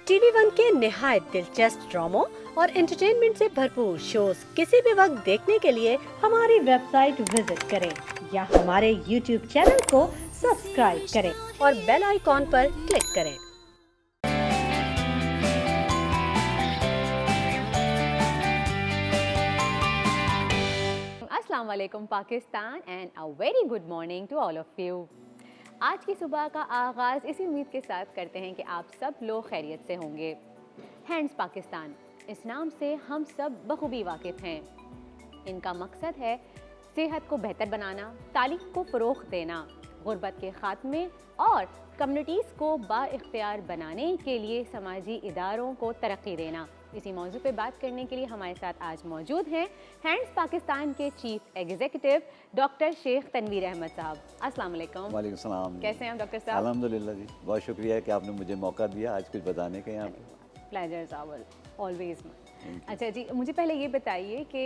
TV one के निहायत दिलचस्प ड्रामों और एंटरटेनमेंट से भरपूर शोज किसी भी वक्त देखने के लिए हमारी वेबसाइट विजिट करें या हमारे यूट्यूब चैनल को सब्सक्राइब करें और बेल आइकॉन पर क्लिक करें। अस्सलाम वालेकुम Pakistan and a very good morning to all of you. आज की सुबह का आगाज़ इसी उम्मीद के साथ करते हैं कि आप सब लोग खैरियत से होंगे। हैंड्स पाकिस्तान, इस नाम से हम सब बखूबी वाकिफ़ हैं। इनका मकसद है सेहत को बेहतर बनाना, तालीम को फ़रोग़ देना, गुर्बत के ख़ात्मे और कम्युनिटीज़ को बाइख्तियार बनाने के लिए समाजी इदारों को तरक्की देना। इसी मौजू पे बात करने के लिए हमारे साथ आज मौजूद हैं हैंड्स पाकिस्तान के chief executive doctor Sheikh Tanveer Ahmed साहब। अस्सलाम वालेकुम। वालेकुम सलाम। कैसे हैं आप डॉक्टर साहब? अल्हम्दुलिल्लाह जी, बहुत शुक्रिया कि आपने मुझे मौका दिया आज कुछ बताने का यहाँ पे। प्लेजर साहब, ऑलवेज। अच्छा जी, मुझे पहले ये बताइए कि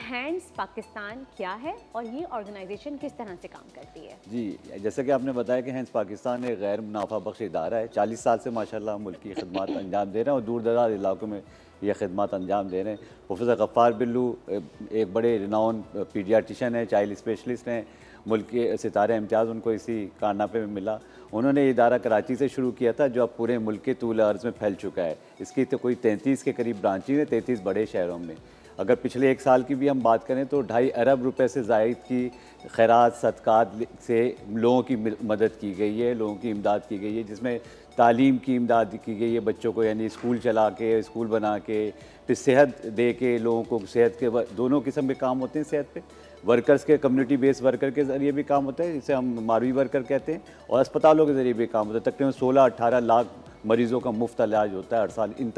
हैंड्स पाकिस्तान क्या है और ये ऑर्गेनाइजेशन किस तरह से काम करती है? जी, जैसा कि आपने बताया कि हैंड्स पाकिस्तान एक गैर मुनाफा बख्श इदारा है। 40 साल से माशाल्लाह मुल्क की खिदमत अंजाम दे रहे हैं और दूर दराज इलाकों में ये खिदमत अंजाम दे रहे हैं। प्रोफेसर गफ्फार बिल्लू एक बड़े रिनाउन पीडियाट्रिशन है, चाइल्ड स्पेशलिस्ट हैं, मुल्क के सितारे इम्तियाज़ उनको इसी कारनामे में मिला। उन्होंने ये इदारा कराची से शुरू किया था जो अब पूरे मुल्क के तूल अर्ज़ में फैल चुका है। इसकी तो कोई 33 के करीब ब्रांचेज हैं, 33 बड़े शहरों में। अगर पिछले एक साल की भी हम बात करें तो 2.5 अरब रुपए से ज़ायद की खैरात सदक़ात से लोगों की मदद की गई है, लोगों की इमदाद की गई है, जिसमें तालीम की इमदाद की गई है बच्चों को, यानी स्कूल चला के, स्कूल बना के, फिर सेहत दे के लोगों को, सेहत के दोनों किस्म के काम होते हैं सेहत पे। वर्कर्स के कम्युनिटी बेस्ड वर्कर के ज़रिए भी काम होता है, जिसे हम मारवी वर्कर कहते हैं, और अस्पतालों के ज़रिए भी काम होता है। तकरीबन 16-18 लाख मरीज़ों का मुफ्त इलाज होता है हर साल इन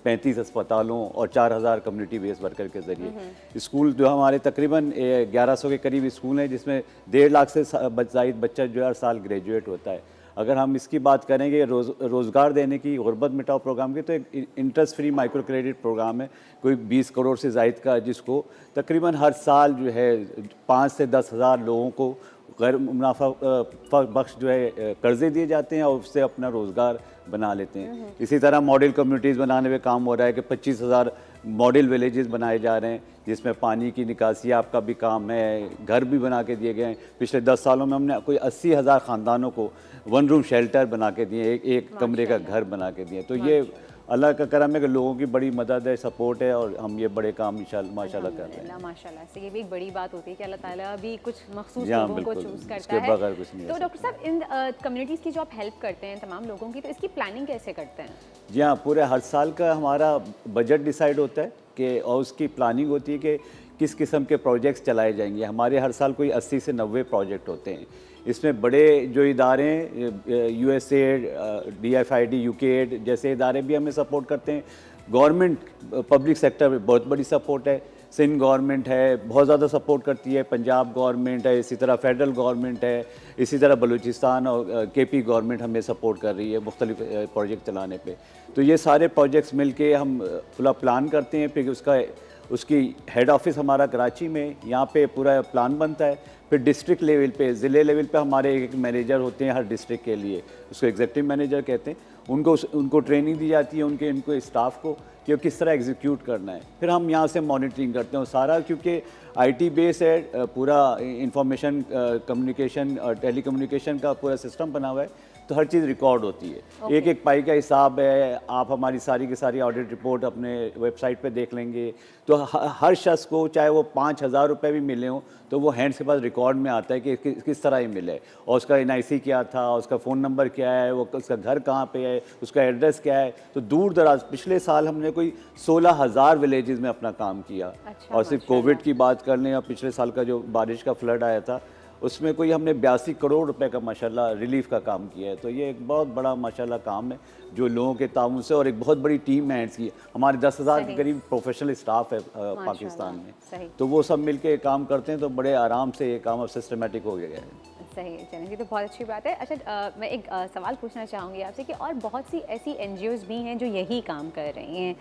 35 अस्पतालों और 4000 कम्युनिटी बेस्ड वर्कर के ज़रिए। स्कूल जो हमारे तकरीबन 1100 के करीब स्कूल हैं, जिसमें 1.5 लाख से ज़ायद बच्चा जो हर साल ग्रेजुएट होता है। अगर हम इसकी बात करेंगे रोज़गार देने की, गुर्बत मिटाओ प्रोग्राम की, तो एक interest free micro credit program है, कोई 20 करोड़ से ज़ायद का, जिसको तकरीबन हर साल जो है 5 से 10 हज़ार लोगों को गैर मुनाफा बख्श जो है कर्ज़े दिए जाते हैं और उससे अपना रोज़गार बना लेते हैं। इसी तरह मॉडल कम्युनिटीज़ बनाने में काम हो रहा है कि 25,000 मॉडल विलेजेस बनाए जा रहे हैं, जिसमें पानी की निकासी आपका भी काम है, घर भी बना के दिए गए हैं। पिछले 10 सालों में हमने कोई 80,000 ख़ानदानों को 1 रूम शेल्टर बना के दिए, एक कमरे का घर बना के दिए। तो ये अल्लाह का करम है कि लोगों की बड़ी मदद है, सपोर्ट है, और हम ये बड़े काम माशाल्लाह कर रहे हैं। माशाल्लाह से ये भी एक बड़ी बात होती है कि अल्लाह ताला भी कुछ मखसूस हाँ, लोगों को चूज़ करता है। बगैर कुछ नहीं तो डॉक्टर साहब, इन कम्युनिटीज़ की जो आप हेल्प करते हैं तमाम लोगों की, तो इसकी प्लानिंग कैसे करते हैं? जी हाँ, पूरे हर साल का हमारा बजट डिसाइड होता है कि, और उसकी प्लानिंग होती है कि किस किस्म के प्रोजेक्ट्स चलाए जाएंगे। हमारे हर साल कोई 80 से 90 प्रोजेक्ट होते हैं। इसमें बड़े जो इदारे हैं, यूएसएड, DFID, यूकेड जैसे इदारे भी हमें सपोर्ट करते हैं। गवर्नमेंट, पब्लिक सेक्टर में बहुत बड़ी सपोर्ट है। सिंध गवर्नमेंट है, बहुत ज़्यादा सपोर्ट करती है। पंजाब गवर्नमेंट है, इसी तरह फेडरल गवर्नमेंट है, इसी तरह बलूचिस्तान और KP गवर्नमेंट हमें सपोर्ट कर रही है मुख्तलिफ प्रोजेक्ट चलाने पे। तो ये सारे प्रोजेक्ट्स मिल के हम पूरा प्लान करते हैं। फिर उसकी हेड ऑफिस हमारा कराची में, यहाँ पे पूरा प्लान बनता है। फिर डिस्ट्रिक्ट लेवल पे, ज़िले लेवल पे हमारे एक मैनेजर होते हैं हर डिस्ट्रिक्ट के लिए, उसको एग्जीक्यूटिव मैनेजर कहते हैं। उनको ट्रेनिंग दी जाती है, उनको स्टाफ को, कि किस तरह एग्जीक्यूट करना है। फिर हम यहाँ से मॉनिटरिंग करते हैं सारा, क्योंकि IT बेस है, पूरा इंफॉर्मेशन कम्युनिकेशन और टेली कम्युनिकेशन का पूरा सिस्टम बना हुआ है, तो हर चीज़ रिकॉर्ड होती है। एक एक पाई का हिसाब है। आप हमारी सारी की सारी ऑडिट रिपोर्ट अपने वेबसाइट पे देख लेंगे। तो हर शख्स को, चाहे वो 5,000 रुपये भी मिले हों, तो वो हैंड्स के पास रिकॉर्ड में आता है कि किस तरह ही मिले, और उसका NIC क्या था, उसका फ़ोन नंबर क्या है, वो उसका घर कहाँ पे है, उसका एड्रेस क्या है। तो दूर दराज पिछले साल हमने कोई 16,000 विलेजेस में अपना काम किया। अच्छा, और सिर्फ कोविड की बात कर लें, और पिछले साल का जो बारिश का फ्लड आया था, उसमें कोई हमने 82 करोड़ रुपए का माशाल्लाह रिलीफ का काम किया है। तो ये एक बहुत बड़ा माशाल्लाह काम है जो लोगों के ताउन से, और एक बहुत बड़ी टीम है इसकी। हमारे 10,000 के करीब प्रोफेशनल स्टाफ है पाकिस्तान में। तो वो सब मिलके काम करते हैं, तो बड़े आराम से ये काम अब सिस्टमेटिक हो गया है। सही है, चलिए, तो बहुत अच्छी बात है। अच्छा, मैं एक सवाल पूछना चाहूँगी आपसे कि और बहुत सी ऐसी NGOs भी हैं जो यही काम कर रही हैं,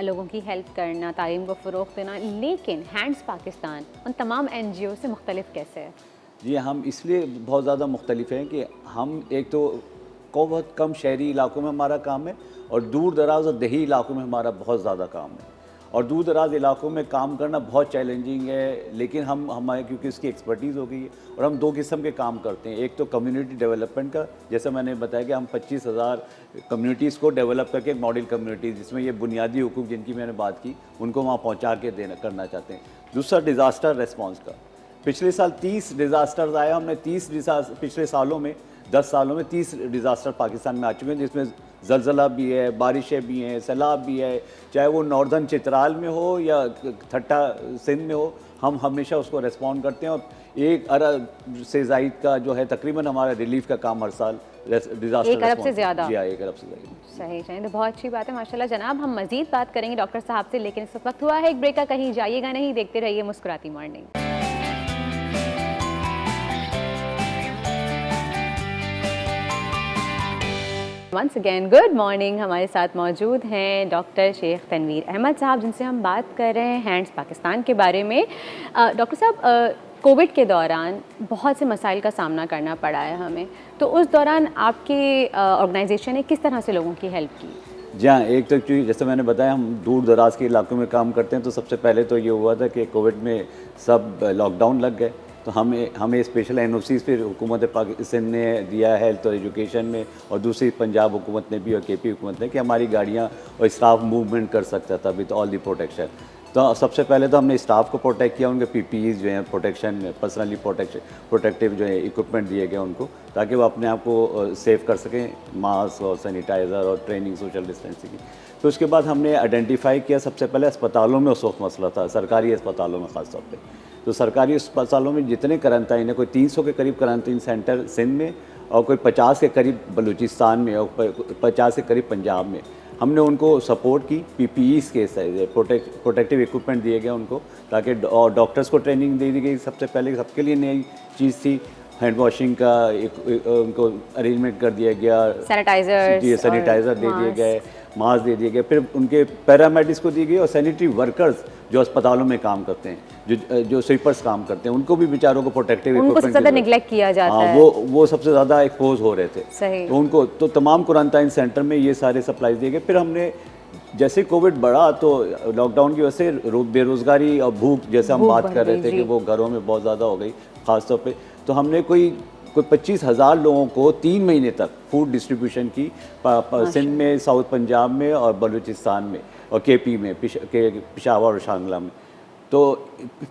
लोगों की हेल्प करना, तालीम को फ़रोग़ देना, लेकिन हैंड्स पाकिस्तान उन तमाम NGO से मुख्तलिफ कैसे है? जी, हम इसलिए बहुत ज़्यादा मुख्तलिफ हैं कि हम एक तो बहुत कम शहरी इलाकों में हमारा काम है और दूर दराज और देही इलाकों में हमारा बहुत ज़्यादा काम है। और दूर दराज इलाकों में काम करना बहुत चैलेंजिंग है, लेकिन हमारे क्योंकि इसकी एक्सपर्टीज़ हो गई है और हम 2 किस्म के काम करते हैं। एक तो कम्युनिटी डेवलपमेंट का, जैसे मैंने बताया कि हम 25,000 कम्युनिटीज़ को डेवलप करके एक मॉडल कम्युनिटीज़ जिसमें ये बुनियादी हुकूक जिनकी मैंने बात की उनको वहाँ पहुँचा के करना चाहते हैं। दूसरा डिज़ास्टर रेस्पॉन्स का, पिछले साल 30 डिज़ास्टर्स आए, हमने 30 डिज़ास्टर पिछले सालों में 10 सालों में 30 डिज़ास्टर पाकिस्तान में आ चुके हैं, जिसमें ज़लज़ला भी है, बारिशें भी हैं, सैलाब भी है, चाहे वो नॉर्दर्न चित्राल में हो या ठट्टा सिंध में हो, हम हमेशा उसको रिस्पॉन्ड करते हैं। और 1 अरब से ज़ायद का जो है तकरीबन हमारा रिलीफ का काम हर साल डिज़ास्टर 1 अरब से ज़्यादा। जी हाँ, 1 अरब से ज़्यादा। सही सही, तो बहुत अच्छी बात है माशाल्लाह जनाब। हम मज़ीद बात करेंगे डॉक्टर साहब से, लेकिन इस वक्त हुआ है एक ब्रेक का, कहीं जाइएगा नहीं, देखते रहिए मुस्कुराती morning. Once again good morning. हमारे साथ मौजूद हैं डॉक्टर शेख तनवीर अहमद साहब, जिनसे हम बात कर रहे हैं हैंड्स पाकिस्तान के बारे में। डॉक्टर साहब, कोविड के दौरान बहुत से मसाइल का सामना करना पड़ा है हमें, तो उस दौरान आपके ऑर्गेनाइजेशन ने किस तरह से लोगों की हेल्प की? जी हाँ, एक तो जैसे मैंने बताया हम दूर दराज के इलाकों में काम करते हैं, तो सबसे पहले तो ये हुआ था कि कोविड में सब लॉकडाउन लग गए, तो हमें स्पेशल एनओसीज़ फिर हुकूमत पाकिस्तान ने दिया है हेल्थ और एजुकेशन में, और दूसरी पंजाब हुकूमत ने भी और केपी हुकूमत ने, कि हमारी गाड़ियाँ और स्टाफ मूवमेंट कर सकता था विद ऑल दी प्रोटेक्शन। तो सबसे पहले तो हमने स्टाफ को प्रोटेक्ट किया, उनके पीपीईज जो हैं प्रोटेक्शन पर्सनली प्रोटेक्टिव जो है इक्विपमेंट दिए गए उनको, ताकि वो अपने आप को सेव कर सकें, मास्क और सैनिटाइज़र और ट्रेनिंग सोशल डिस्टेंसिंग की। तो उसके बाद हमने आइडेंटिफाई किया, सबसे पहले अस्पतालों में उस वक्त मसला था, सरकारी अस्पतालों में ख़ास तौर पर। तो सरकारी अस्पतालों में जितने करंटाइन है, कोई 300 के करीब करंटाइन सेंटर सिंध में और कोई 50 के करीब बलूचिस्तान में और 50 के करीब पंजाब में, हमने उनको सपोर्ट की, पीपीईज़ के प्रोटेक्टिव इक्विपमेंट दिए गए उनको, ताकि डॉक्टर्स को ट्रेनिंग दे दी गई। सबसे पहले सबके लिए नई चीज़ थी, हैंड वॉशिंग का उनको अरेंजमेंट कर दिया गया, सैनिटाइज़र दे दिए गए, मास्क दे दिए गए, फिर उनके पैरामेडिक्स को दी गई, और सैनिटरी वर्कर्स जो अस्पतालों में काम करते हैं, जो स्वीपर्स काम करते हैं, उनको भी बेचारों को प्रोटेक्टिव उनको सबसे ज़्यादा निगलेक्ट किया जाता है। वो सबसे ज़्यादा एक्सपोज हो रहे थे। सही। तो उनको तो तमाम क्वारंटाइन सेंटर में ये सारे सप्लाईज दिए गए। फिर हमने जैसे कोविड बढ़ा तो लॉकडाउन की वजह से बेरोज़गारी और भूख, जैसे हम बात कर रहे थे कि वो घरों में बहुत ज़्यादा हो गई ख़ास तौर पे, तो हमने कोई 25,000 लोगों को 3 महीने तक फूड डिस्ट्रीब्यूशन की सिंध में, साउथ पंजाब में और बलूचिस्तान में और केपी में, पेशावर और शांगला में। तो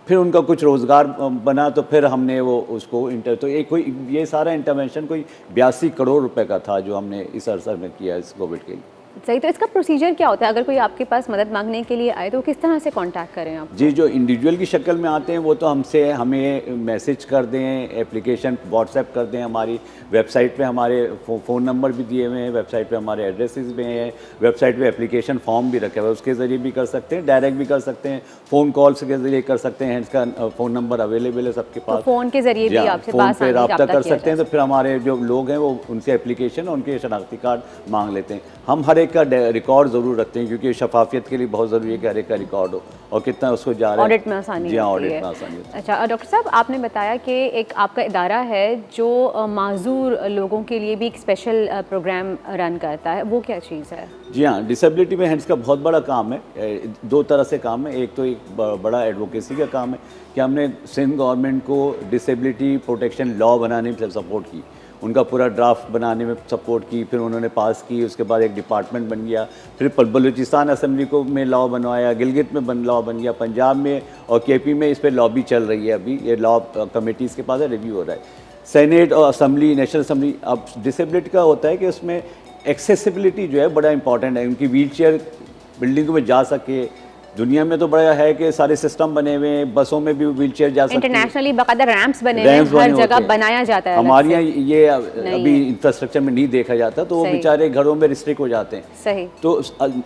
फिर उनका कुछ रोज़गार बना, तो फिर हमने वो उसको तो ये सारा इंटरवेंशन कोई 82 करोड़ रुपए का था जो हमने इस अरसे में किया इस कोविड के लिए। सही, तो इसका प्रोसीजर क्या होता है? अगर कोई आपके पास मदद मांगने के लिए आए तो किस तरह से कांटेक्ट करें आप? जी, जो इंडिविजुअल की शक्ल में आते हैं वो तो हमें मैसेज कर दें, एप्लीकेशन व्हाट्सएप कर दें, हमारी वेबसाइट पे हमारे फ़ोन नंबर भी दिए हुए हैं, वेबसाइट पे हमारे एड्रेसेस भी हैं, वेबसाइट पे एप्लीकेशन फॉर्म भी रखे हुए हैं, उसके ज़रिए भी कर सकते हैं, डायरेक्ट भी कर सकते हैं, फ़ोन कॉल्स के ज़रिए कर सकते हैं, इसका फ़ोन नंबर अवेलेबल है सबके पास, तो फ़ोन के ज़रिए भी आपसे फ़ोन पे रब्ता कर सकते हैं। तो फिर हमारे जो लोग हैं वो उनसे एप्लीकेशन और उनके शनाख्ती कार्ड मांग लेते हैं। हम हर एक का रिकॉर्ड ज़रूर रखते हैं, क्योंकि शफाफियत के लिए बहुत ज़रूरी है कि हर एक का रिकॉर्ड हो और कितना उसको जा रहा है, ऑडिट में आसानी। जी हाँ, ऑडिट में आसानी होती है। अच्छा डॉक्टर साहब, आपने बताया कि एक आपका इदारा है जो माजूर लोगों के लिए भी एक स्पेशल प्रोग्राम रन करता है, वो क्या चीज़ है? जी हाँ, डिसेबिलिटी में हैंड्स का बहुत बड़ा काम है, 2 तरह से काम है। एक तो एक बड़ा एडवोकेसी का काम है कि हमने सिंध गवर्नमेंट को डिसेबिलिटी प्रोटेक्शन लॉ बनाने में सपोर्ट की, उनका पूरा ड्राफ्ट बनाने में सपोर्ट की, फिर उन्होंने पास की, उसके बाद एक डिपार्टमेंट बन गया, फिर बलूचिस्तान असेंबली को में लॉ बनवाया, गिलगित में लॉ बन गया, पंजाब में और केपी में इस पर लॉबी चल रही है, अभी ये लॉ कमेटीज़ के पास है, रिव्यू हो रहा है। सेनेट और असम्बली, नेशनल असम्बली, अब डिसेबिलिटी का होता है कि उसमें एक्सेसिबिलिटी जो है बड़ा इंपॉर्टेंट है, उनकी व्हील चेयर बिल्डिंगों में जा सके। दुनिया में तो बड़ा है कि सारे सिस्टम बने हुए हैं, बसों में भी व्हील चेयर जा सकती है, इंटरनेशनली बाकायदा रैंप्स बने हुए हैं, हर जगह बनाया जाता है। हमारे यहाँ ये अभी इंफ्रास्ट्रक्चर में नहीं देखा जाता, तो वो बेचारे घरों में रिस्ट्रिक्ट हो जाते हैं। सही। तो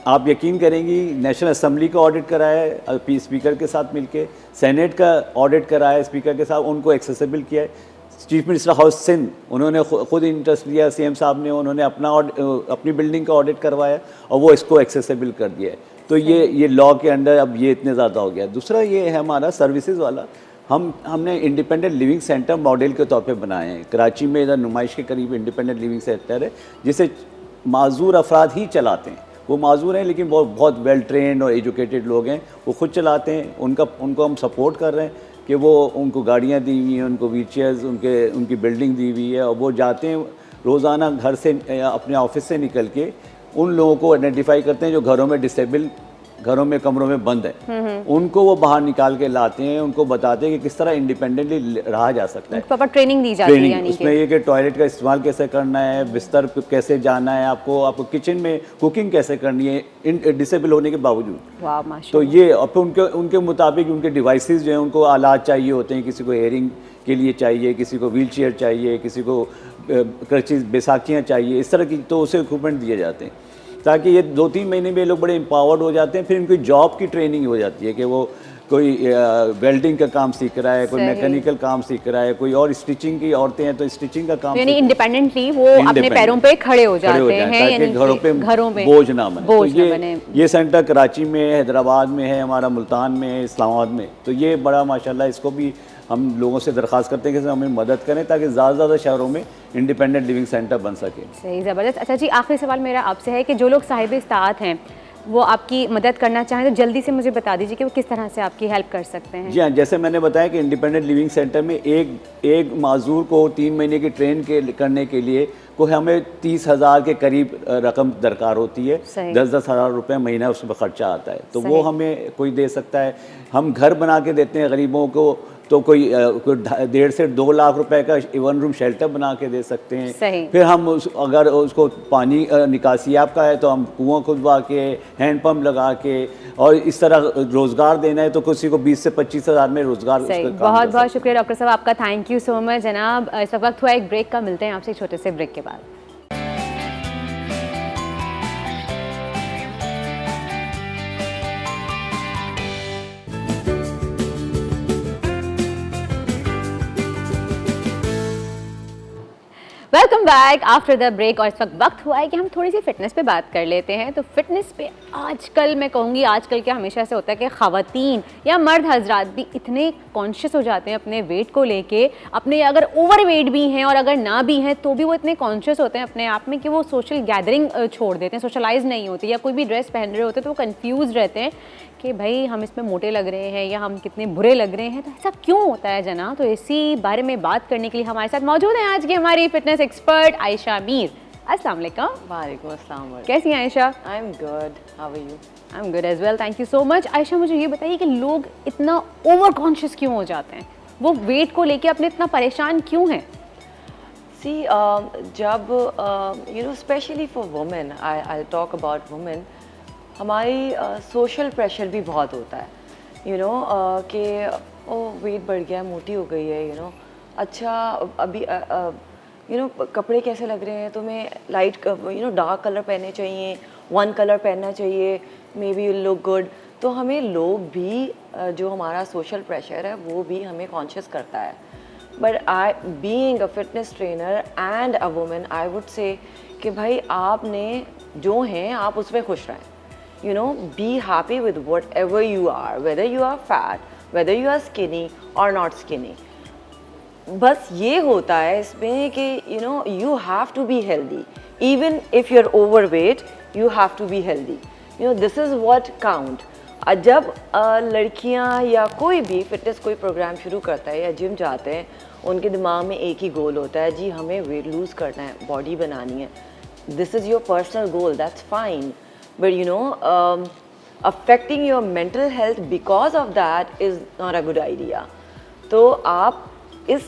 आप यकीन करेंगी, नेशनल असम्बली का ऑडिट कराया स्पीकर के साथ मिलके, सेनेट का ऑडिट कराया स्पीकर के साथ, उनको एक्सेसिबल किया है। चीफ मिनिस्टर हाउस सिंध, उन्होंने खुद इंटरेस्ट लिया, सीएम साहब ने, उन्होंने अपनी बिल्डिंग का ऑडिट करवाया और वो इसको एक्सेसिबल कर दिया है। तो ये लॉ के अंडर अब ये इतने ज़्यादा हो गया। दूसरा ये है हमारा सर्विसेज वाला, हमने इंडिपेंडेंट लिविंग सेंटर मॉडल के तौर पे बनाए हैं। कराची में इधर नुमाइश के करीब इंडिपेंडेंट लिविंग सेंटर है जिसे माजूर अफराद ही चलाते हैं। वो माजूर हैं लेकिन बहुत वेल ट्रेंड और एजुकेटेड लोग हैं, वो खुद चलाते हैं। उनको हम सपोर्ट कर रहे हैं कि वो उनको गाड़ियाँ दी हुई हैं, उनको व्हील चेयर्स, उनकी बिल्डिंग दी हुई है और वो जाते हैं रोज़ाना घर से अपने ऑफिस से निकल के उन लोगों को आइडेंटिफाई करते हैं जो घरों में डिसेबल घरों में कमरों में बंद है, उनको वो बाहर निकाल के लाते हैं, उनको बताते हैं कि किस तरह इंडिपेंडेंटली रहा जा सकता है। प्रॉपर ट्रेनिंग दी जाती है यानी उसमें ये कि टॉयलेट का इस्तेमाल कैसे करना है, बिस्तर पे कैसे जाना है, आपको किचन में कुकिंग कैसे करनी है डिसेबल होने के बावजूद। वाह माशाल्लाह। तो ये और फिर उनके मुताबिक उनके डिवाइसेस जो हैं उनको आलात चाहिए होते हैं, किसी को हेयरिंग के लिए चाहिए, किसी को व्हील चेयर चाहिए, किसी को क्रचेस बैसाखियाँ चाहिए, इस तरह की तो उसे इक्विपमेंट दिए जाते हैं ताकि ये 2-3 महीने में ये लोग बड़े एम्पावर्ड हो जाते हैं। फिर इनकी जॉब की ट्रेनिंग हो जाती है कि वो कोई वेल्डिंग का काम सीख रहा है, कोई मैकेनिकल काम सीख रहा है, कोई और स्टिचिंग की औरतें हैं तो स्टिचिंग का काम, यानी इंडिपेंडेंटली वो अपने पैरों पे खड़े हो जाते हैं ताकि घरों पे बोझ ना बने। तो ये सेंटर कराची में, हैदराबाद में है, हमारा मुल्तान में है, इस्लामाबाद में। तो ये बड़ा माशाल्लाह, इसको भी हम लोगों से दरख्वास्त करते हैं कि हमें मदद करें ताकि ज़्यादा से ज़्यादा शहरों में इंडिपेंडेंट लिविंग सेंटर बन सके। सही, ज़बरदस्त। अच्छा जी, आखिरी सवाल मेरा आपसे है कि जो लोग साहिब इस्तात हैं वो आपकी मदद करना चाहें तो जल्दी से मुझे बता दीजिए कि वो किस तरह से आपकी हेल्प कर सकते हैं। जी हाँ, जैसे मैंने बताया कि इंडिपेंडेंट लिविंग सेंटर में एक माजूर को 3 महीने की ट्रेन करने के लिए को हमें 30,000 के करीब रकम दरकार होती है। 10-10 हज़ार रुपये महीना उसमें ख़र्चा आता है, तो वो हमें कोई दे सकता है। हम घर बना के देते हैं गरीबों को, तो कोई 1.5 से 2 लाख रुपए का 1 रूम शेल्टर बना के दे सकते हैं। फिर हम अगर उसको पानी निकासी आपका है तो हम कुआं खुदवा के, हैंडपम्प लगा के और इस तरह रोज़गार देना है तो किसी को 20 से 25 हज़ार में रोज़गार। बहुत बहुत शुक्रिया डॉक्टर साहब आपका, थैंक यू सो मच जनाब। इस वक्त हुआ एक ब्रेक का, मिलते हैं आपसे एक छोटे से ब्रेक के बाद। Welcome back after the break. और इस वक्त वक्त हुआ है कि हम थोड़ी सी फिटनेस पे बात कर लेते हैं। तो फिटनेस पे आजकल मैं कहूँगी, आजकल क्या हमेशा ऐसे होता है कि ख़वातीन या मर्द हजरात भी इतने कॉन्शियस हो जाते हैं अपने वेट को लेके, अपने अगर ओवर वेट भी हैं और अगर ना भी हैं तो भी वो इतने कॉन्शियस होते हैं अपने आप में कि वो सोशल गैदरिंग छोड़ देते हैं, सोशलाइज नहीं होती, या कोई भी ड्रेस पहन रहे होते हैं तो वो कन्फ्यूज़ रहते हैं कि भाई हम इसमें मोटे लग रहे हैं या हम कितने बुरे लग रहे हैं। तो ऐसा क्यों होता है जना? तो इसी बारे में बात करने के लिए हमारे साथ मौजूद हैं आज की हमारी फिटनेस एक्सपर्ट आयशा मीर। अस्सलाम वालेकुम। वालेकुम अस्सलाम। कैसी हैं Ayesha? I am good, how are you? I am good as well, thank you so much. Ayesha, मुझे ये बताइए कि लोग इतना ओवर कॉन्शियस क्यों हो जाते हैं? वो वेट को लेके अपने इतना परेशान क्यों हैं? सी जब you know specially for women, I talk about women, हमारी सोशल प्रेशर भी बहुत होता है, यू नो कि ओ वेट बढ़ गया, मोटी हो गई है, यू नो अच्छा अभी यू नो कपड़े कैसे लग रहे हैं, तुम्हें light you know dark colour पहनने चाहिए, वन कलर पहनना चाहिए, may be you look good. तो हमें लोग भी जो हमारा सोशल प्रेशर है वो भी हमें कॉन्शियस करता है। But I being a fitness trainer and a women, I would say कि भाई आपने जो हैं आप उसमें खुश रहें। You know, be happy with whatever you are, whether you are fat, whether you are skinny or not skinny. बस ये होता है इसमें कि you know you have to be healthy, even if you're overweight, you have to be healthy. You know, this is what count. जब लड़कियां या कोई भी फिटनेस कोई प्रोग्राम शुरू करता है या जिम जाते हैं, उनके दिमाग में एक ही गोल होता है, जी हमें वेट लूज़ करना है, बॉडी बनानी है। This is your personal goal, that's fine. But you know, affecting your mental health because of that is not a good idea. तो आप इस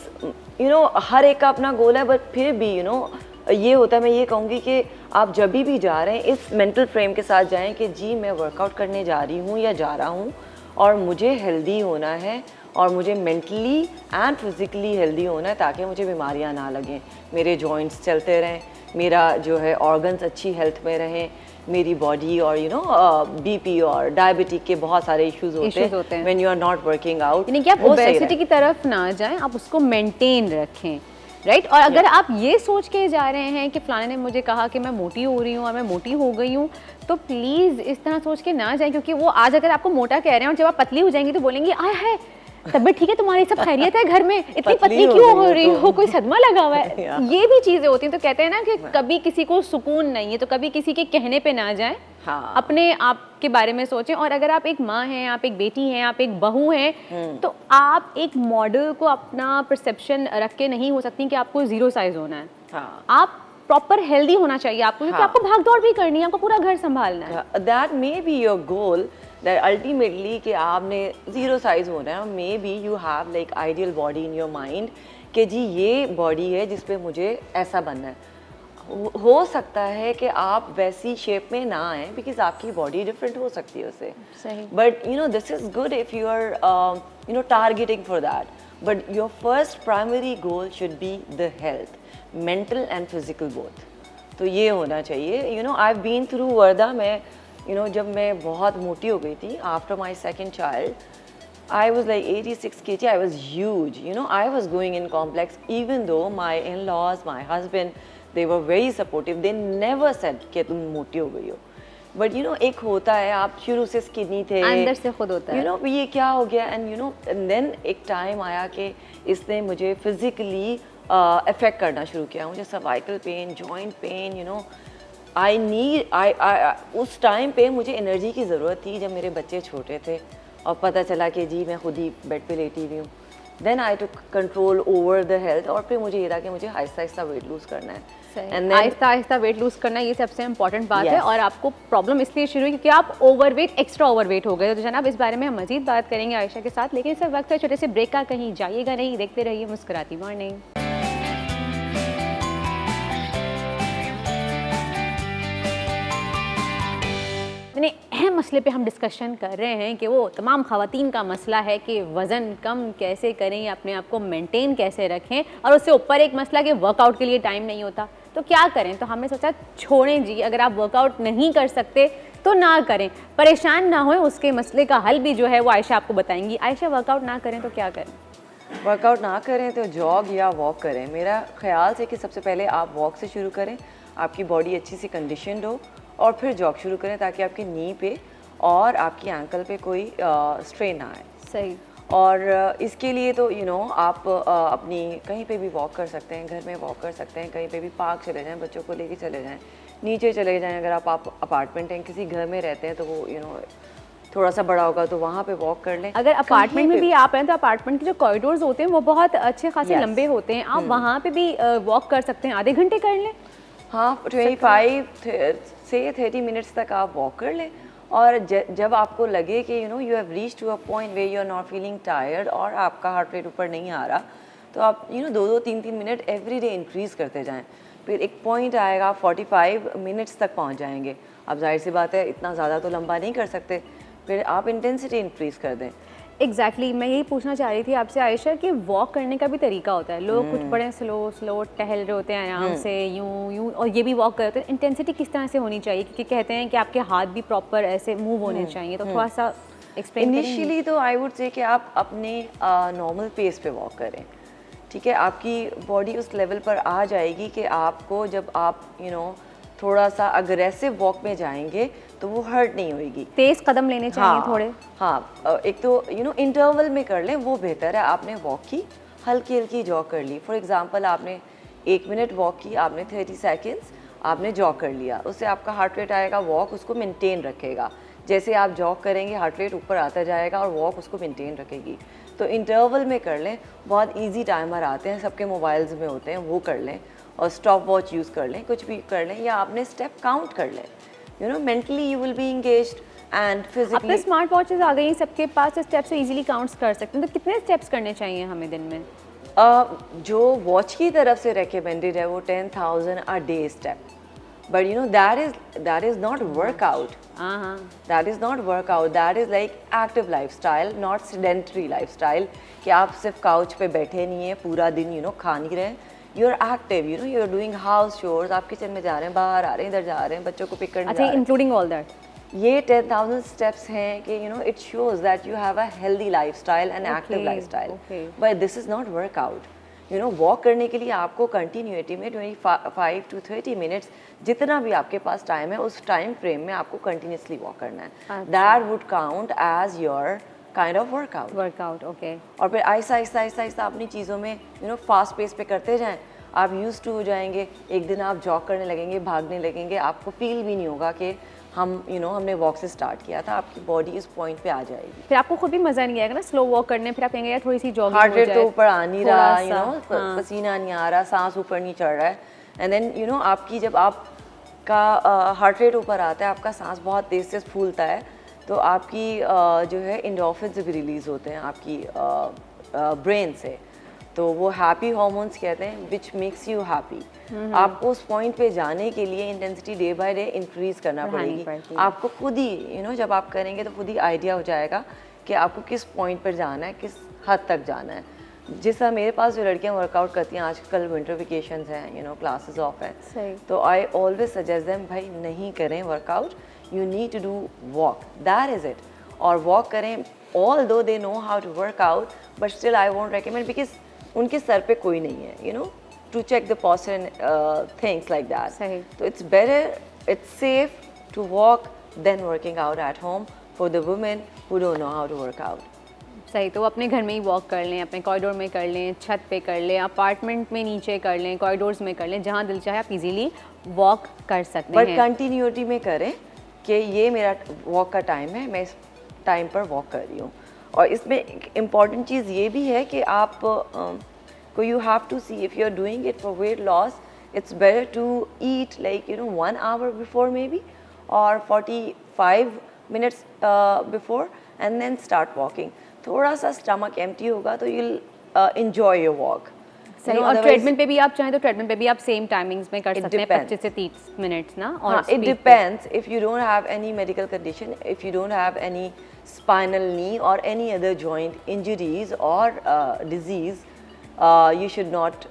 you know हर एक का अपना गोल है, बट फिर भी you know ये होता है, मैं ये कहूँगी कि आप जब भी जा रहे हैं इस मेंटल फ्रेम के साथ जाएं कि जी मैं वर्कआउट करने जा रही हूँ या जा रहा हूँ और मुझे हेल्दी होना है और मुझे मेंटली एंड फिज़िकली हेल्दी होना है ताकि मुझे बीमारियाँ ना लगें, मेरे जॉइंट्स चलते रहें, मेरा जो है ऑर्गन्स अच्छी हेल्थ में रहें, मेरी बॉडी और यू नो बीपी और डायबिटिक के बहुत सारे इश्यूज होते हैं when you are not working out. यानी कि आप ओबेसिटी की तरफ ना जाएं, आप उसको मेंटेन रखें, राइट? और अगर आप ये सोच के जा रहे हैं कि फलाने ने मुझे कहा कि मैं मोटी हो रही हूँ और मैं मोटी हो गई हूँ, तो प्लीज़ इस तरह सोच के ना जाएं, क्योंकि वो आज अगर आपको मोटा कह रहे हैं और जब आप पतली हो जाएंगी तो बोलेंगी आय है तबीयत ठीक है तुम्हारी, सब खैरियत है घर में, इतनी पतली पतली हो क्यों गई हो हो रही तुम। हो, कोई सदमा लगा हुआ है? Yeah. ये भी चीजें होती हैं। तो कहते हैं ना कि कभी किसी को सुकून नहीं है तो कभी किसी के कहने पे ना जाएं, हाँ। अपने आप के बारे में सोचें। और अगर आप एक माँ हैं, आप एक बेटी हैं, आप एक बहू हैं, तो आप एक मॉडल को अपना परसेप्शन रख के नहीं हो सकती कि आपको 0 साइज होना है। हाँ। आप प्रॉपर हेल्दी होना चाहिए आपको, क्योंकि हाँ। आपको भाग दौड़ भी करनी है, आपको पूरा घर संभालना है। That may be your goal, that ultimately कि आपने 0 साइज होना है, may be you have like ideal body in your mind कि जी ये बॉडी है जिस पे मुझे ऐसा बनना है। हो सकता है कि आप वैसी शेप में ना आए बिकॉज आपकी बॉडी डिफरेंट हो सकती है उससे। सही। But you know this is good if you are you know targeting for that, but your first primary goal should be the health, mental and physical both. तो ये होना चाहिए। You know I have been through वर्दा, मैं you no जब मैं बहुत मोटी हो गई थी after my second child, I was like 86 kg. I was huge. You know, I was going in complex. Even though my in-laws, my husband, they were very supportive. They never said कि तुम मोटी हो गई हो. But you know, एक होता है आप शुरू से skinny थे. अंदर से खुद होता है। You know, ये क्या हो गया? And you know, and then एक time आया कि इसने मुझे physically affect करना शुरू किया. मुझे cervical pain, joint pain, you know. उस टाइम पे मुझे एनर्जी की ज़रूरत थी जब मेरे बच्चे छोटे थे और पता चला कि जी मैं खुद ही बेड पे लेटी हुई हूँ। Then I took control over the health और फिर मुझे ये था कि मुझे आहिस्ता आहिस्ता वेट लूज़ करना है। And Aahista Aahista weight lose करना, ये सबसे इंपॉर्टेंट बात है। Yes. और आपको प्रॉब्लम इसलिए शुरू हुई क्योंकि आप ओवरवेट, एक्स्ट्रा ओवरवेट हो गए। तो जनाब इस बारे में हम मजीद बात करेंगे आयशा के साथ, लेकिन इस वक्त है छोटे से ब्रेक का, कहीं जाइएगा नहीं, देखते रहिए मुस्कुराती मॉर्निंग। इतने अहम मसले पे हम डिस्कशन कर रहे हैं कि वो तमाम ख़वातीन का मसला है कि वज़न कम कैसे करें, अपने आप को मेंटेन कैसे रखें, और उससे ऊपर एक मसला कि वर्कआउट के लिए टाइम नहीं होता, तो क्या करें। तो हमने सोचा छोड़ें जी, अगर आप वर्कआउट नहीं कर सकते तो ना करें, परेशान ना हों, उसके मसले का हल भी जो है वो आयशा आपको बताएंगी। आयशा, वर्कआउट ना करें तो क्या करें? वर्कआउट ना करें तो जॉग या वॉक करें। मेरा ख्याल है कि सबसे पहले आप वॉक से शुरू करें, आपकी बॉडी अच्छी सी कंडीशनड हो, और फिर जॉग शुरू करें ताकि आपकी नी पे और आपकी एंकल पे कोई स्ट्रेन ना आए। सही। और इसके लिए तो यू नो आप अपनी कहीं पे भी वॉक कर सकते हैं, घर में वॉक कर सकते हैं, कहीं पे भी पार्क चले जाएं, बच्चों को लेके चले जाएं, नीचे चले जाएं। अगर आप अपार्टमेंट हैं, किसी घर में रहते हैं तो वो यू नो थोड़ा सा बड़ा होगा तो वहाँ पे वॉक कर लें। अगर अपार्टमेंट में भी आप हैं तो अपार्टमेंट के जो कॉरिडोर्स होते हैं वो बहुत अच्छे खासे Yes. लंबे होते हैं, आप वहाँ पे भी वॉक कर सकते हैं, आधे घंटे कर लें। हाँ, 25 से 30 मिनट्स तक आप वॉक कर लें। और जब आपको लगे कि you know you have reach to a point way you are not feeling tired और आपका हार्ट रेट ऊपर नहीं आ रहा, तो आप you know 2-2, 3-3 minute every day increase करते जाएं। फिर एक पॉइंट आएगा, 45 मिनट्स तक पहुंच जाएंगे। अब जाहिर सी बात है इतना ज़्यादा तो लंबा नहीं कर सकते, फिर आप इंटेंसिटी इंक्रीज़ कर दें। एग्जैक्टली मैं यही पूछना चाह रही थी आपसे आयशा कि वॉक करने का भी तरीका होता है। लोग कुछ बड़े स्लो टहल रहे होते हैं आराम से, यूं यूं, और ये भी वॉक करते हैं। इंटेंसिटी किस तरह से होनी चाहिए, क्योंकि कहते हैं कि आपके हाथ भी प्रॉपर ऐसे मूव होने चाहिए, तो थोड़ा सा एक्सप्लेन करेंगे। इनिशियली तो आई वुड से कि आप अपने नॉर्मल पेस पे वॉक करें, ठीक है। आपकी बॉडी उस लेवल पर आ जाएगी कि आपको जब आप यू नो थोड़ा सा अग्रेसिव वॉक में जाएंगे तो वो हर्ट नहीं होगी। तेज कदम लेने चाहिए थोड़े। हाँ, एक तो यू नो इंटरवल में कर लें, वो बेहतर है। आपने वॉक की, हल्की हल्की जॉग कर ली। फॉर एग्जांपल आपने 1 मिनट वॉक की, आपने 30 सेकेंड्स आपने जॉग कर लिया, उससे आपका हार्ट रेट आएगा, वॉक उसको मेंटेन रखेगा। जैसे आप जॉग करेंगे हार्ट रेट ऊपर आता जाएगा और वॉक उसको मेंटेन रखेगी। तो इंटरवल में कर लें। बहुत ईजी टाइमर आते हैं, सबके मोबाइल्स में होते हैं, वो कर लें। और स्टॉप वॉच यूज़ कर लें, कुछ भी कर लें, या आपने स्टेप काउंट कर लें। You know mentally you will be engaged and physically. अब तो स्मार्ट वॉचेस आ गई, सबके पास स्टेप्स इजीली काउंट्स कर सकते हैं, तो कितने स्टेप्स करने चाहिए हमें दिन में? जो वॉच की तरफ से रेकमेंडेड है वो 10,000 a day step, but you know that is not workout. हाँ, that is not workout, that is like active lifestyle, not sedentary lifestyle कि आप सिर्फ काउच पे बैठे नहीं हैं पूरा दिन, यू नो खा नहीं रहे। You are active, you know you are doing house chores, आप किचन में जा रहे हैं, बाहर आ रहे हैं, इधर जा रहे हैं, बच्चों को पिक करने जा अच्छा, रहे हैं। Including all that. ये 10,000 स्टेप्स हैं कि you no it shows that you have a healthy lifestyle and active lifestyle, but this is not workout. You know walk करने के लिए आपको कंटिन्यूटी में 25 to 30 मिनट्स जितना भी आपके पास टाइम है उस टाइम फ्रेम में आपको कंटिन्यूसली वॉक करना है। That would count as your kind of workout. Workout, okay. और फिर आहिस्ता आहिस्ता आहिस्ता आहिस्ता अपनी चीज़ों में फास्ट पेस पे करते जाएं, आप यूज़ टू हो जाएंगे। एक दिन आप जॉग करने लगेंगे, भागने लगेंगे, आपको फील भी नहीं होगा कि हम हमने वॉक से स्टार्ट किया था। आपकी बॉडी इस पॉइंट पे आ जाएगी। फिर आपको खुद भी मजा नहीं आएगा ना स्लो वॉक करने, फिर आप कहेंगे यार थोड़ी सी जॉगिंग हार्ट हो रेट जाए, तो ऊपर आ नहीं रहा, हाँ। पसीना नहीं आ रहा, सांस ऊपर नहीं चढ़ रहा है। एंड देन आपकी जब आपका हार्ट रेट ऊपर आता है, आपका सांस बहुत तेज़ से फूलता है, तो आपकी जो है एंडोर्फिन्स भी रिलीज़ होते हैं आपकी ब्रेन से, तो वो हैप्पी हार्मोन्स कहते हैं, विच मेक्स यू हैप्पी। आपको उस पॉइंट पे जाने के लिए intensity day by day increase करना पड़ेगी। आपको खुद ही जब आप करेंगे तो खुद ही आइडिया हो जाएगा कि आपको किस पॉइंट पर जाना है, किस हद तक जाना है। जिस तरह मेरे पास जो लड़कियां वर्कआउट करती हैं, आजकल विंटर वेकेशंस हैं, क्लासेस ऑफ हैं, तो आई ऑलवेज सजेस्ट देम, भाई नहीं करें workout, you need to do walk, that is it. और वॉक करें, although they know how to work out, but still I won't recommend, because उनके सर पे कोई नहीं है to check the posture and things like that. सही। So it's better, it's safe to walk than working out at home for the women who don't know how to work out. सही, तो अपने घर में ही वॉक कर लें, अपने corridor में कर लें, छत पे कर लें, अपार्टमेंट में नीचे कर लें, कॉरिडोर्स में कर लें, जहाँ दिल चाहे आप इजीली वॉक कर सकते हैं। बट कंटिन्यूटी में करें कि ये मेरा वॉक का टाइम है, मैं इस टाइम पर वॉक कर रही हूँ। और इसमें इम्पॉर्टेंट चीज़ ये भी है कि आप you have to see, if you're doing it for weight loss, it's better to eat like 1 hour before maybe, or 45 minutes before, and then start walking. थोड़ा सा stomach empty होगा तो you'll enjoy your walk. सही। और treadmill पे भी आप चाहें तो ट्रेडमिल पे भी आप सेम टाइमिंग्स में कर सकते हैं, 25 से 30 मिनट्स ना। और it depends if you don't have any medical condition, if you don't have any spinal knee or any other joint injuries or disease, you should not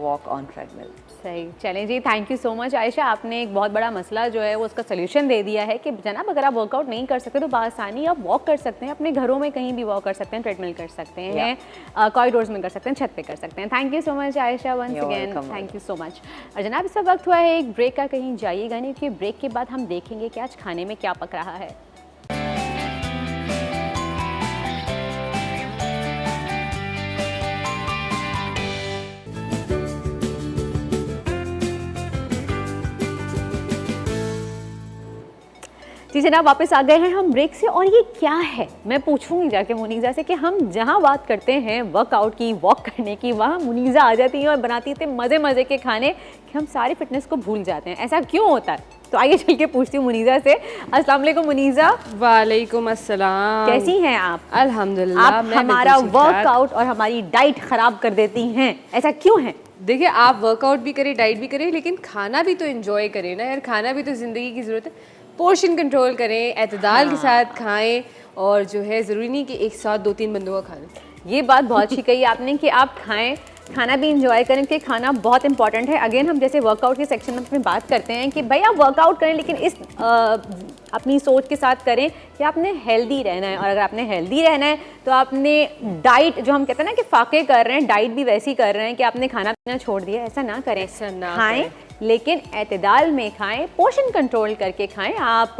walk on treadmill. सही। चलें जी, thank you so much Ayesha, आपने एक बहुत बड़ा मसला जो है वो उसका सोल्यूशन दे दिया है कि जनाब अगर आप वर्कआउट नहीं कर सकते तो बआसानी आप वॉक कर सकते हैं, अपने घरों में कहीं भी वॉक कर सकते हैं, ट्रेडमिल कर सकते हैं, कॉरिडोर्स में कर सकते हैं, छत पे कर सकते हैं। Thank you so much Ayesha, once again thank you so much. और जनाब इस वक्त हुआ है एक ब्रेक का, कहीं जाइएगा नहीं, क्योंकि ब्रेक के बाद हम देखेंगे कि आज खाने में क्या पक रहा है। जी जनाब, वापस आ गए हैं हम ब्रेक से, और ये क्या है मैं पूछूंगी जाके मुनीज़ा से कि हम जहाँ बात करते हैं वर्कआउट की, वॉक करने की, वहाँ मुनीज़ा आ जाती है और बनाती थी मज़े मज़े के खाने कि हम सारी फिटनेस को भूल जाते हैं। ऐसा क्यों होता है? तो आइए चल के पूछती हूँ मुनीज़ा से। अस्सलाम वालेकुम मुनीज़ा। वालेकुम अस्सलाम। कैसी हैं आप? अल्हम्दुलिल्लाह। आप हमारा वर्कआउट और हमारी डाइट ख़राब कर देती हैं, ऐसा क्यों है? देखिए, आप वर्कआउट भी करें, डाइट भी करें, लेकिन खाना भी तो एंजॉय करें ना यार, खाना भी तो ज़िंदगी की ज़रूरत है। पोर्शन कंट्रोल करें, एतदाल के साथ खाएं, और जो है ज़रूरी नहीं कि एक साथ 2-3 बंदों का खाना। ये बात बहुत अच्छी कही आपने कि आप खाएं, खाना भी इंजॉय करें, क्योंकि खाना बहुत इंपॉर्टेंट है। अगेन हम जैसे वर्कआउट के सेक्शन में बात करते हैं कि भाई आप वर्कआउट करें, लेकिन इस अपनी सोच के साथ करें कि आपने हेल्दी रहना है, और अगर आपने हेल्दी रहना है तो आपने डाइट, जो हम कहते हैं ना कि फाके कर रहे हैं, डाइट भी वैसी कर रहे हैं कि आपने खाना पीना छोड़ दिया, ऐसा ना करें। ऐसा ना खाएं, लेकिन एतदाल में खाएं, पोर्शन कंट्रोल करके खाएं। आप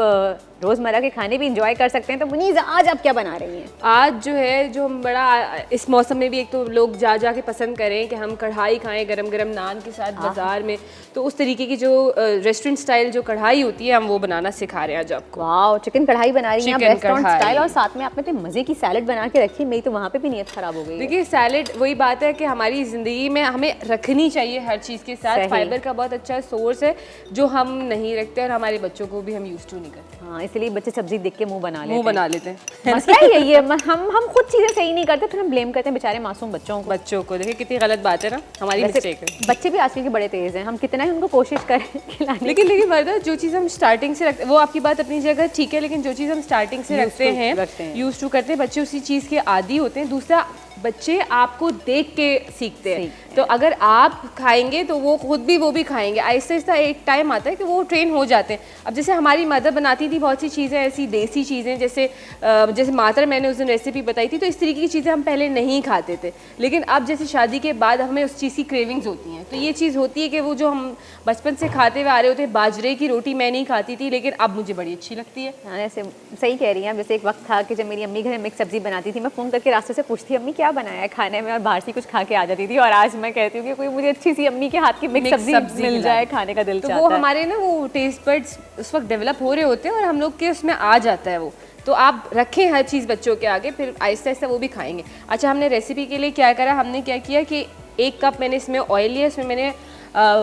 रोज़मर्रा के खाने भी इंजॉय कर सकते हैं। तो मुनीज़ा, आज आप क्या बना रही हैं? आज जो है, जो हम बड़ा इस मौसम में भी एक तो लोग जा के पसंद करें कि हम कढ़ाई खाएं गरम गरम नान के साथ बाज़ार में, तो उस तरीके की जो रेस्टोरेंट स्टाइल जो कढ़ाई होती है, हम वो बनाना सिखा रहे हैं आज आपको। वाओ, चिकन कढ़ाई बना रही हैं आप, चिकन रेस्टोरेंट कढ़ाई। स्टाइल, और साथ में आपने तो मज़े की सैलड बना के रखी। मेरी तो वहाँ पे भी नीयत ख़राब हो गई है। देखिए, सैलड वही बात है कि हमारी ज़िंदगी में हमें रखनी चाहिए हर चीज़ के साथ। फाइबर का बहुत अच्छा सोर्स है जो हम नहीं रखते, और हमारे बच्चों को भी हम यूज़ टू नहीं करते। हाँ, इसलिए बच्चे सब्जी देख के मुंह बना लेते हैं। मसला ही है ये, हम खुद चीज़ें सही नहीं करते, फिर हम ब्लेम करते हैं बेचारे मासूम बच्चों को। देखिए कितनी गलत बात है ना, हमारी मिस्टेक है। बच्चे भी आजकल के बड़े तेज़ हैं, हम कितना ही उनको कोशिश करें खिलाने। लेकिन वर्दा, जो चीज़ हम स्टार्टिंग से रखते, वो आपकी बात अपनी जगह ठीक है, लेकिन जो चीज़ हम स्टार्टिंग से रखते हैं, यूज़ टू करते हैं, बच्चे उसी चीज़ के आदी होते हैं। दूसरा, बच्चे आपको देख के सीखते हैं। तो अगर आप खाएंगे तो वो खुद भी वो भी खाएंगे। आहिस्ता आहिस्ता एक टाइम आता है कि वो ट्रेन हो जाते हैं। अब जैसे हमारी मदर बनाती थी बहुत सी चीज़ें ऐसी देसी चीज़ें, जैसे मातर मैंने उस दिन रेसिपी बताई थी, तो इस तरीके की चीज़ें हम पहले नहीं खाते थे। लेकिन अब जैसे शादी के बाद हमें उस चीज़ की क्रेविंग्स होती हैं। तो ये चीज़ होती है कि वो जो हम बचपन से खाते हुए आ रहे होते हैं, बाजरे की रोटी मैं नहीं खाती थी, लेकिन अब मुझे बड़ी अच्छी लगती है। हाँ, ऐसे सही कह रही हैं। जैसे एक वक्त था कि जब मेरी अम्मी घर में मिक्स सब्जी बनाती थी, मैं फ़ोन करके रास्ते से पूछती अम्मी क्या बनाया है खाने में, और बाहर से कुछ खा के आ जाती थी। और आज मैं कहती हूँ कि कोई मुझे अच्छी सी अम्मी के हाथ की मिक्स सब्जी मिल जाए, खाने का दिल तो चाहता वो है। हमारे ना वो टेस्ट बड्स उस वक्त डेवलप हो रहे होते हैं और हम लोग के उसमें आ जाता है वो। तो आप रखें हर चीज़ बच्चों के आगे, फिर आहिस्ता आहिस्ता वो भी खाएंगे। अच्छा, हमने रेसिपी के लिए क्या करा, हमने क्या किया कि 1 कप मैंने इसमें ऑयल लिया, इसमें मैंने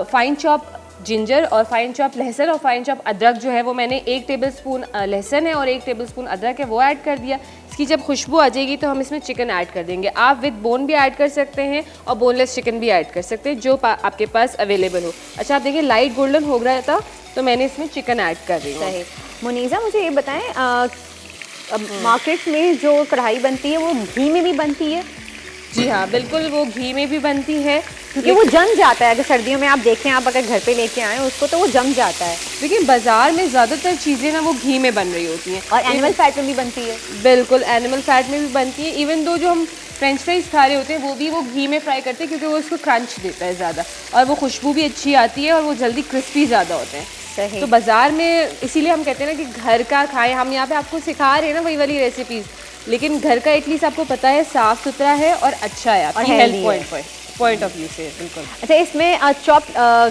फाइन चॉप जिंजर और फाइन चॉप लहसुन और फाइन चॉप अदरक जो है वो मैंने 1 टेबलस्पून लहसुन है और 1 टेबलस्पून अदरक है वो ऐड कर दिया। इसकी जब खुशबू आ जाएगी तो हम इसमें चिकन ऐड कर देंगे। आप विद बोन भी ऐड कर सकते हैं और बोनलेस चिकन भी ऐड कर सकते हैं, जो आपके पास अवेलेबल हो। अच्छा, आप देखिए लाइट गोल्डन हो रहा था तो मैंने इसमें चिकन ऐड कर रही हूँ। सही। मुनीज़ा, मुझे ये बताएं, मार्केट में जो कढ़ाई बनती है वो घी में भी बनती है? जी हाँ, बिल्कुल, वो घी में भी बनती है क्योंकि वो जम जाता है। अगर सर्दियों में आप देखें, आप अगर घर पे लेके आएँ उसको, तो वो जम जाता है। लेकिन बाजार में ज़्यादातर चीज़ें ना वो घी में बन रही होती हैं। और एनिमल फैट में भी बनती है? बिल्कुल, एनिमल फैट में भी बनती है। इवन दो जो हम फ्रेंच फ्राइज खा रहे होते हैं वो भी वो घी में फ्राई करते हैं, क्योंकि वो उसको क्रंच देता है ज़्यादा और वो खुशबू भी अच्छी आती है और वो जल्दी क्रिस्पी ज़्यादा होते हैं। सही। तो बाज़ार में इसीलिए हम कहते हैं ना कि घर का खाएं। हम यहाँ पे आपको सिखा रहे हैं ना वही वाली रेसिपीज़, लेकिन घर का एटलीस्ट आपको पता है साफ़ सुथरा है और अच्छा है आपकी हेल्थ पॉइंट ऑफ व्यू से। बिल्कुल। अच्छा, इसमें चॉप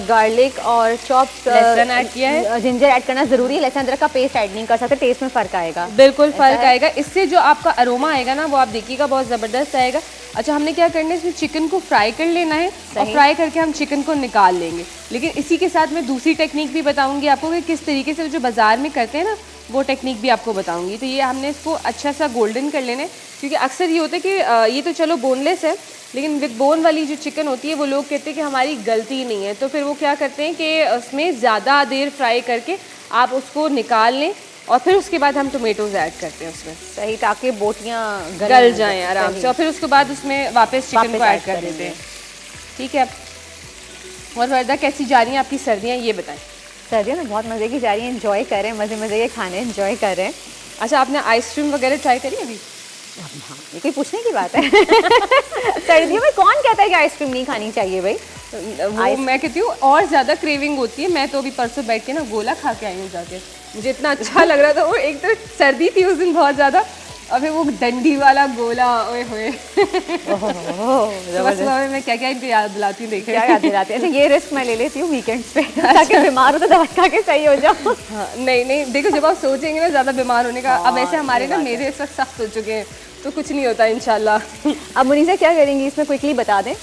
गार्लिक और चॉप लहसुन ऐड किया है। जिंजर ऐड करना ज़रूरी है? लहसुन अदरक का पेस्ट ऐड नहीं कर सकते? टेस्ट में फ़र्क आएगा? बिल्कुल फ़र्क आएगा। इससे जो आपका अरोमा आएगा ना वो आप देखिएगा बहुत ज़बरदस्त आएगा। अच्छा, हमने क्या करना है, इसमें चिकन को फ्राई कर लेना है और फ्राई करके हम चिकन को निकाल लेंगे। लेकिन इसी के साथ मैं दूसरी टेक्निक भी बताऊंगी आपको कि किस तरीके से जो बाज़ार में करते हैं ना, वो टेक्निक भी आपको बताऊंगी। तो ये हमने इसको अच्छा सा गोल्डन कर लेना है, क्योंकि अक्सर ये होता है कि ये तो चलो बोनलेस है, लेकिन विद बोन वाली जो चिकन होती है वो लोग कहते हैं कि हमारी गलती नहीं है। तो फिर वो क्या करते हैं कि उसमें ज़्यादा देर फ्राई करके आप उसको निकाल लें और फिर उसके बाद हम टोमेटोज़ ऐड करते हैं उसमें। सही, ताकि बोटियाँ गल जाएं आराम से, और फिर उसके बाद उसमें वापस चिकन को ऐड कर देते हैं। ठीक है। और वर्दा, कैसी जा रही हैं आपकी सर्दियाँ, ये बताएं। सर्दियों में बहुत मज़े की जा रही है, एंजॉय कर रहे हैं, मज़े मज़े के खाने एंजॉय कर रहे हैं। अच्छा, आपने आइसक्रीम वगैरह ट्राई करी अभी? ये कोई पूछने की बात है? सर्दियों में कौन कहता है कि आइसक्रीम नहीं खानी चाहिए भाई? वो मैं कहती हूँ और ज़्यादा क्रेविंग होती है। मैं तो अभी परसों बैठ के ना गोला खा के आई हूँ जाके, मुझे इतना अच्छा लग रहा था। वो एक तो सर्दी थी उस दिन बहुत ज़्यादा, और फिर वो डंडी वाला गोला, ओए होए। सुबह में मैं क्या क्या इनको याद दिलाती हूँ, देखे क्या याद दिलाते हैं? ये रिस्क मैं ले लेती हूँ वीकेंड्स पे, ताकि बीमार हो तो दवा खा के सही हो जाओ। हाँ, नहीं, देखो जब आप सोचेंगे ना ज़्यादा बीमार होने का, अब ऐसे हमारे ना मेरे इस वक्त सख्त हो चुके हैं तो कुछ नहीं होता इंशाल्लाह। अब मुनीज़ा क्या करेंगी इसमें, क्विकली बता दें।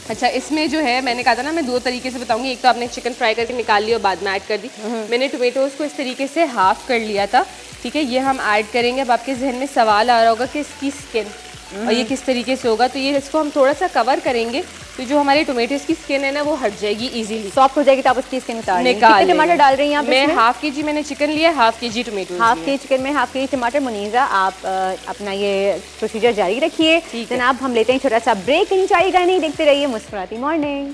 अच्छा, इसमें जो है मैंने कहा था ना मैं 2 तरीके से बताऊंगी। एक तो आपने चिकन फ्राई करके निकाल लिया और बाद में ऐड कर दी। मैंने टोमेटोज़ को इस तरीके से हाफ कर लिया था। ठीक है, ये हम ऐड करेंगे। अब आपके जहन में सवाल आ रहा होगा कि इसकी स्किन और ये किस तरीके से होगा, तो ये इसको हम थोड़ा सा कवर करेंगे, तो जो हमारे टोमेटोज़ की स्किन है ना वो हट जाएगी इजीली, सॉफ्ट हो जाएगी, तो आप उसकी स्किन उतार लेंगे। निकाल कितने टमाटर डाल रही हैं आप? मैं हाफ केजी मैंने चिकन लिया, हाफ केजी टोमेटो। हाफ के चिकन में हाफ के टमाटर। मुनीज़ा, आप अपना ये प्रोसीजर जारी रखिए। जनाब, हम लेते हैं छोटा सा ब्रेक। कहीं जाइएगा नहीं, देखते रहिए मुस्कुराती मॉर्निंग।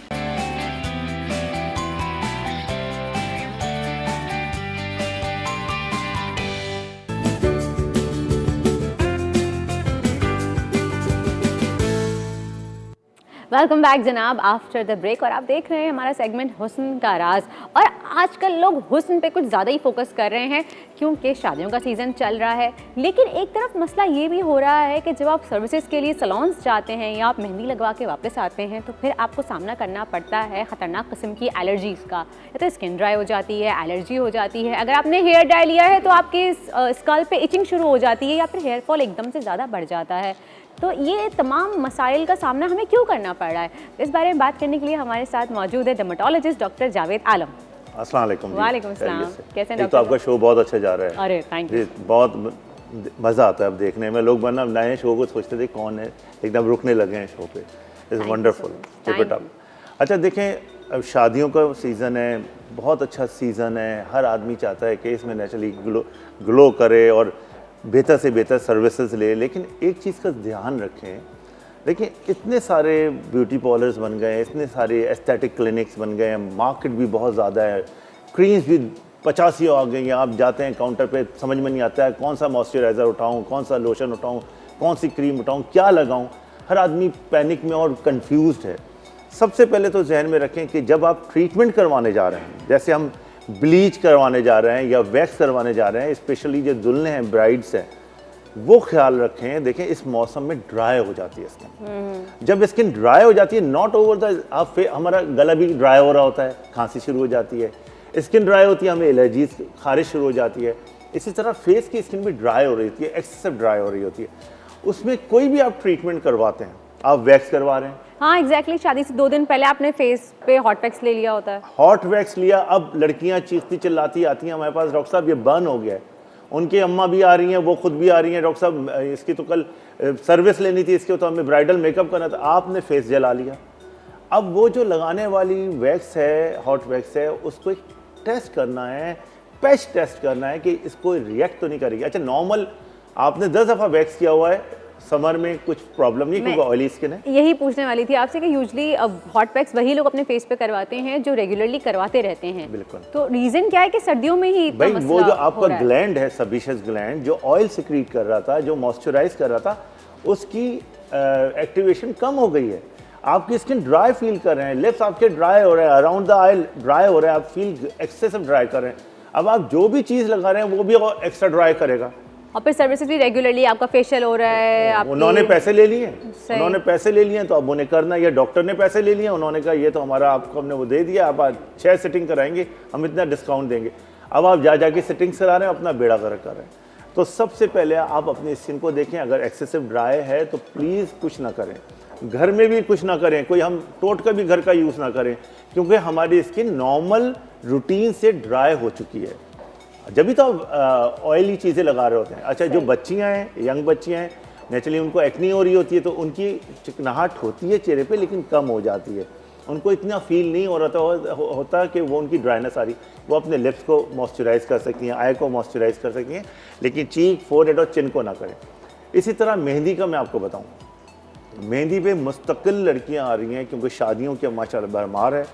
वेलकम बैक जनाब, आफ्टर द ब्रेक। और आप देख रहे हैं हमारा सेगमेंट हुस्न का राज। और आजकल लोग हुस्न पे कुछ ज़्यादा ही फोकस कर रहे हैं, क्योंकि शादियों का सीज़न चल रहा है। लेकिन एक तरफ मसला ये भी हो रहा है कि जब आप सर्विसेज के लिए सैलून्स जाते हैं या आप मेहंदी लगवा के वापस आते हैं, तो फिर आपको सामना करना पड़ता है ख़तरनाक किस्म की एलर्जीज़ का। या तो स्किन ड्राई हो जाती है, एलर्जी हो जाती है। अगर आपने हेयर डाई लिया है तो आपके स्कल पे इचिंग शुरू हो जाती है, या फिर हेयर फॉल एकदम से ज़्यादा बढ़ जाता है। तो ये तमाम मसाइल का सामना हमें क्यों करना पड़ रहा है, इस बारे में बात करने के लिए हमारे साथ मौजूद है डर्मेटोलॉजिस्ट डॉक्टर जावेद आलम। अस्सलाम वालेकुम। वालेकुम सलाम। कैसे हैं तो आपका शो बहुत अच्छा जा रहा है। अरे थैंक यू। बहुत मज़ा आता है अब देखने में। लोग वरना नए शो को सोचते थे कौन है, एकदम रुकने लगे हैं शो पे। It's wonderful, keep it up. अच्छा देखें, अब शादियों का सीज़न है, बहुत अच्छा सीज़न है। हर आदमी चाहता है कि इसमें नेचुरली ग्लो करे और बेहतर से बेहतर सर्विसेज ले। लेकिन एक चीज़ का ध्यान रखें देखिए इतने सारे ब्यूटी पार्लर्स बन गए हैं, इतने सारे एस्थेटिक क्लिनिक्स बन गए हैं, मार्केट भी बहुत ज़्यादा है, क्रीम्स भी 50 आ गई हैं। आप जाते हैं काउंटर पे, समझ में नहीं आता है कौन सा मॉइस्चराइज़र उठाऊं, कौन सा लोशन उठाऊं, कौन सी क्रीम उठाऊं, क्या लगाऊं। हर आदमी पैनिक में और कंफ्यूज्ड है। सबसे पहले तो जहन में रखें कि जब आप ट्रीटमेंट करवाने जा रहे हैं, जैसे हम ब्लीच करवाने जा रहे हैं या वैक्स करवाने जा रहे हैं, स्पेशली जो दुल्हन हैं, ब्राइड्स हैं, वो ख्याल रखें। देखें इस मौसम में ड्राई हो जाती है स्किन। जब स्किन ड्राई हो जाती है, नॉट ओवर द हमारा गला भी ड्राई हो रहा होता है, खांसी शुरू हो जाती है, स्किन ड्राई होती है, हमें एलर्जीज, खारिश शुरू हो जाती है। इसी तरह फेस की स्किन भी ड्राई हो रही होती है, एक्सेसिव ड्राई हो रही होती है। उसमें कोई भी आप ट्रीटमेंट करवाते हैं, आप वैक्स करवा रहे हैं, हाँ एग्जैक्टली शादी से 2 दिन पहले आपने फेस पे हॉट वैक्स ले लिया होता है। हॉट वैक्स लिया, अब लड़कियां चीखती चिल्लाती आती हैं हमारे पास, डॉक्टर साहब ये बर्न हो गया है। उनकी अम्मा भी आ रही हैं, वो खुद भी आ रही हैं, डॉक्टर साहब इसकी तो कल सर्विस लेनी थी, इसके तो हमें ब्राइडल मेकअप करना था। आपने फेस जला लिया। अब वो जो लगाने वाली वैक्स है, हॉट वैक्स है, उसको एक टेस्ट करना है, पैच टेस्ट करना है कि इसको रिएक्ट तो नहीं करेगी। अच्छा नॉर्मल आपने 10 दफ़ा वैक्स किया हुआ है, समर में कुछ प्रॉब्लम नहीं क्योंकि ऑयली स्किन है। यही पूछने वाली थी आपसे कि यूजली हॉट वैक्स वही लोग अपने फेस पे करवाते हैं जो रेगुलरली करवाते रहते हैं। बिल्कुल। तो रीजन क्या है कि सर्दियों में ही इतना भाई मसला वो जो हो आपका रहा है? ग्लैंड है, सबीशियस ग्लैंड, जो ऑयल सिक्रीट कर रहा था, जो मॉइस्चराइज कर रहा था, उसकी एक्टिवेशन कम हो गई है। आपकी स्किन ड्राई फील कर रहे हैं, लिप्स आपके ड्राई हो रहे हैं, अराउंड द आई ड्राई हो रहे हैं, आप फील एक्सेसिव ड्राई कर रहे हैं। अब आप जो भी चीज़ लगा रहे हैं वो भी और एक्स्ट्रा ड्राई करेगा। और फिर सर्विसेज भी रेगुलरली, आपका फेशियल हो रहा है, आपकी- उन्होंने पैसे ले लिए, सही। उन्होंने पैसे ले लिए तो अब उन्हें करना, या डॉक्टर ने पैसे ले लिए, उन्होंने कहा ये तो हमारा आपको हमने वो दे दिया, आप आज 6 सिटिंग कराएंगे, हम इतना डिस्काउंट देंगे। अब आप जा जाके सिटिंग्स करा रहे हैं, अपना बेड़ा गर्क कर रहे हैं। तो सबसे पहले आप अपनी स्किन को देखें, अगर एक्सेसिव ड्राई है तो प्लीज़ कुछ ना करें, घर में भी कुछ ना करें, कोई हम टोट का भी घर का यूज़ ना करें, क्योंकि हमारी स्किन नॉर्मल रूटीन से ड्राई हो चुकी है। जब भी तो ऑयली चीज़ें लगा रहे होते हैं। अच्छा जो बच्चियां हैं, यंग बच्चियां हैं, नेचुरली उनको एक्नी हो रही होती है तो उनकी चिकनाहट होती है चेहरे पे, लेकिन कम हो जाती है, उनको इतना फील नहीं हो रहा होता कि वो उनकी ड्राइनेस आ रही। वो अपने लिप्स को मॉइस्चराइज कर सकती हैं, आई को मॉइस्चराइज कर सकती हैं, लेकिन चीक, फोरहेड और चिन को ना करें। इसी तरह मेहंदी का मैं आपको बताऊँ, मेहंदी पे मुस्तकिल लड़कियां आ रही हैं क्योंकि शादियों के माशाल्लाह भरमार है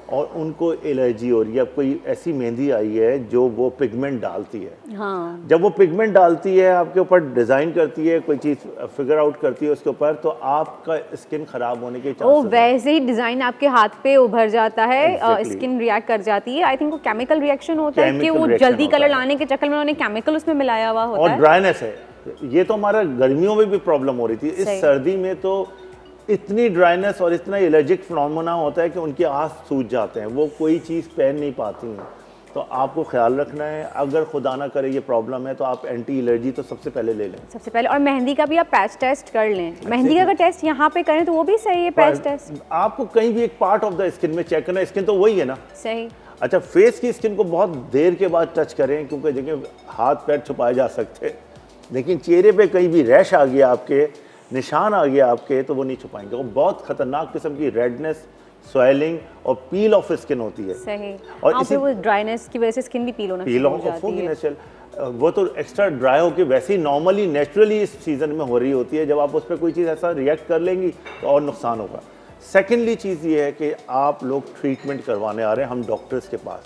और उनको एलर्जी हो रही है। अब कोई ऐसी मेहंदी आई है जो वो पिगमेंट डालती है। हाँ जब वो पिगमेंट डालती है, आपके ऊपर डिज़ाइन करती है, कोई चीज़ फिगर आउट करती है उसके ऊपर, तो आपका स्किन खराब होने के वो चांसेस हैं। वैसे ही डिजाइन आपके हाथ पे उभर जाता है, Exactly. स्किन रिएक्ट कर जाती है। आई थिंक वो केमिकल रिएक्शन होता है कि Chemical वो reaction जल्दी होता कलर है। लाने के चक्कर में उन्होंने केमिकल उसमें मिलाया हुआ होता और है। ड्राइनेस है। ये तो हमारा गर्मियों में भी प्रॉब्लम हो रही थी, इस सही। सर्दी में तो इतनी ड्राइनेस और इतना एलर्जिक फिनोमेना होता है कि उनके आँख सूज जाते हैं, वो कोई चीज़ पहन नहीं पाती हैं। तो आपको ख्याल रखना है, अगर खुदा ना करे ये प्रॉब्लम है तो आप एंटी एलर्जी तो सबसे पहले ले लें। सबसे पहले, और मेहंदी का भी आप पैच टेस्ट कर लें। मेहंदी का अगर टेस्ट यहाँ पे करें तो वो भी सही है, पैच टेस्ट। आपको कहीं भी एक पार्ट ऑफ द स्किन में चेक करना है, स्किन तो वही है ना। सही। अच्छा फेस की स्किन को बहुत देर के बाद टच करें, क्योंकि देखिए हाथ पैर छुपाए जा सकते हैं, लेकिन चेहरे पे कहीं भी रैश आ गया, आपके निशान आ गया आपके, तो वो नहीं छुपाएंगे। वो बहुत खतरनाक किस्म की रेडनेस, स्वेलिंग और पील ऑफ स्किन होती है। सही। और और इसी फिर वो ड्राइनेस की वजह से स्किन भी पील होना पील शुरू हो ऑफ जाती होगी है। नेचुरल, वो तो एक्स्ट्रा ड्राई होकर वैसे ही नॉर्मली नेचुरली इस सीज़न में हो रही होती है। जब आप उस पर कोई चीज़ ऐसा रिएक्ट कर लेंगी तो और नुकसान होगा। सेकेंडली चीज़ ये है कि आप लोग ट्रीटमेंट करवाने आ रहे हैं हम डॉक्टर्स के पास।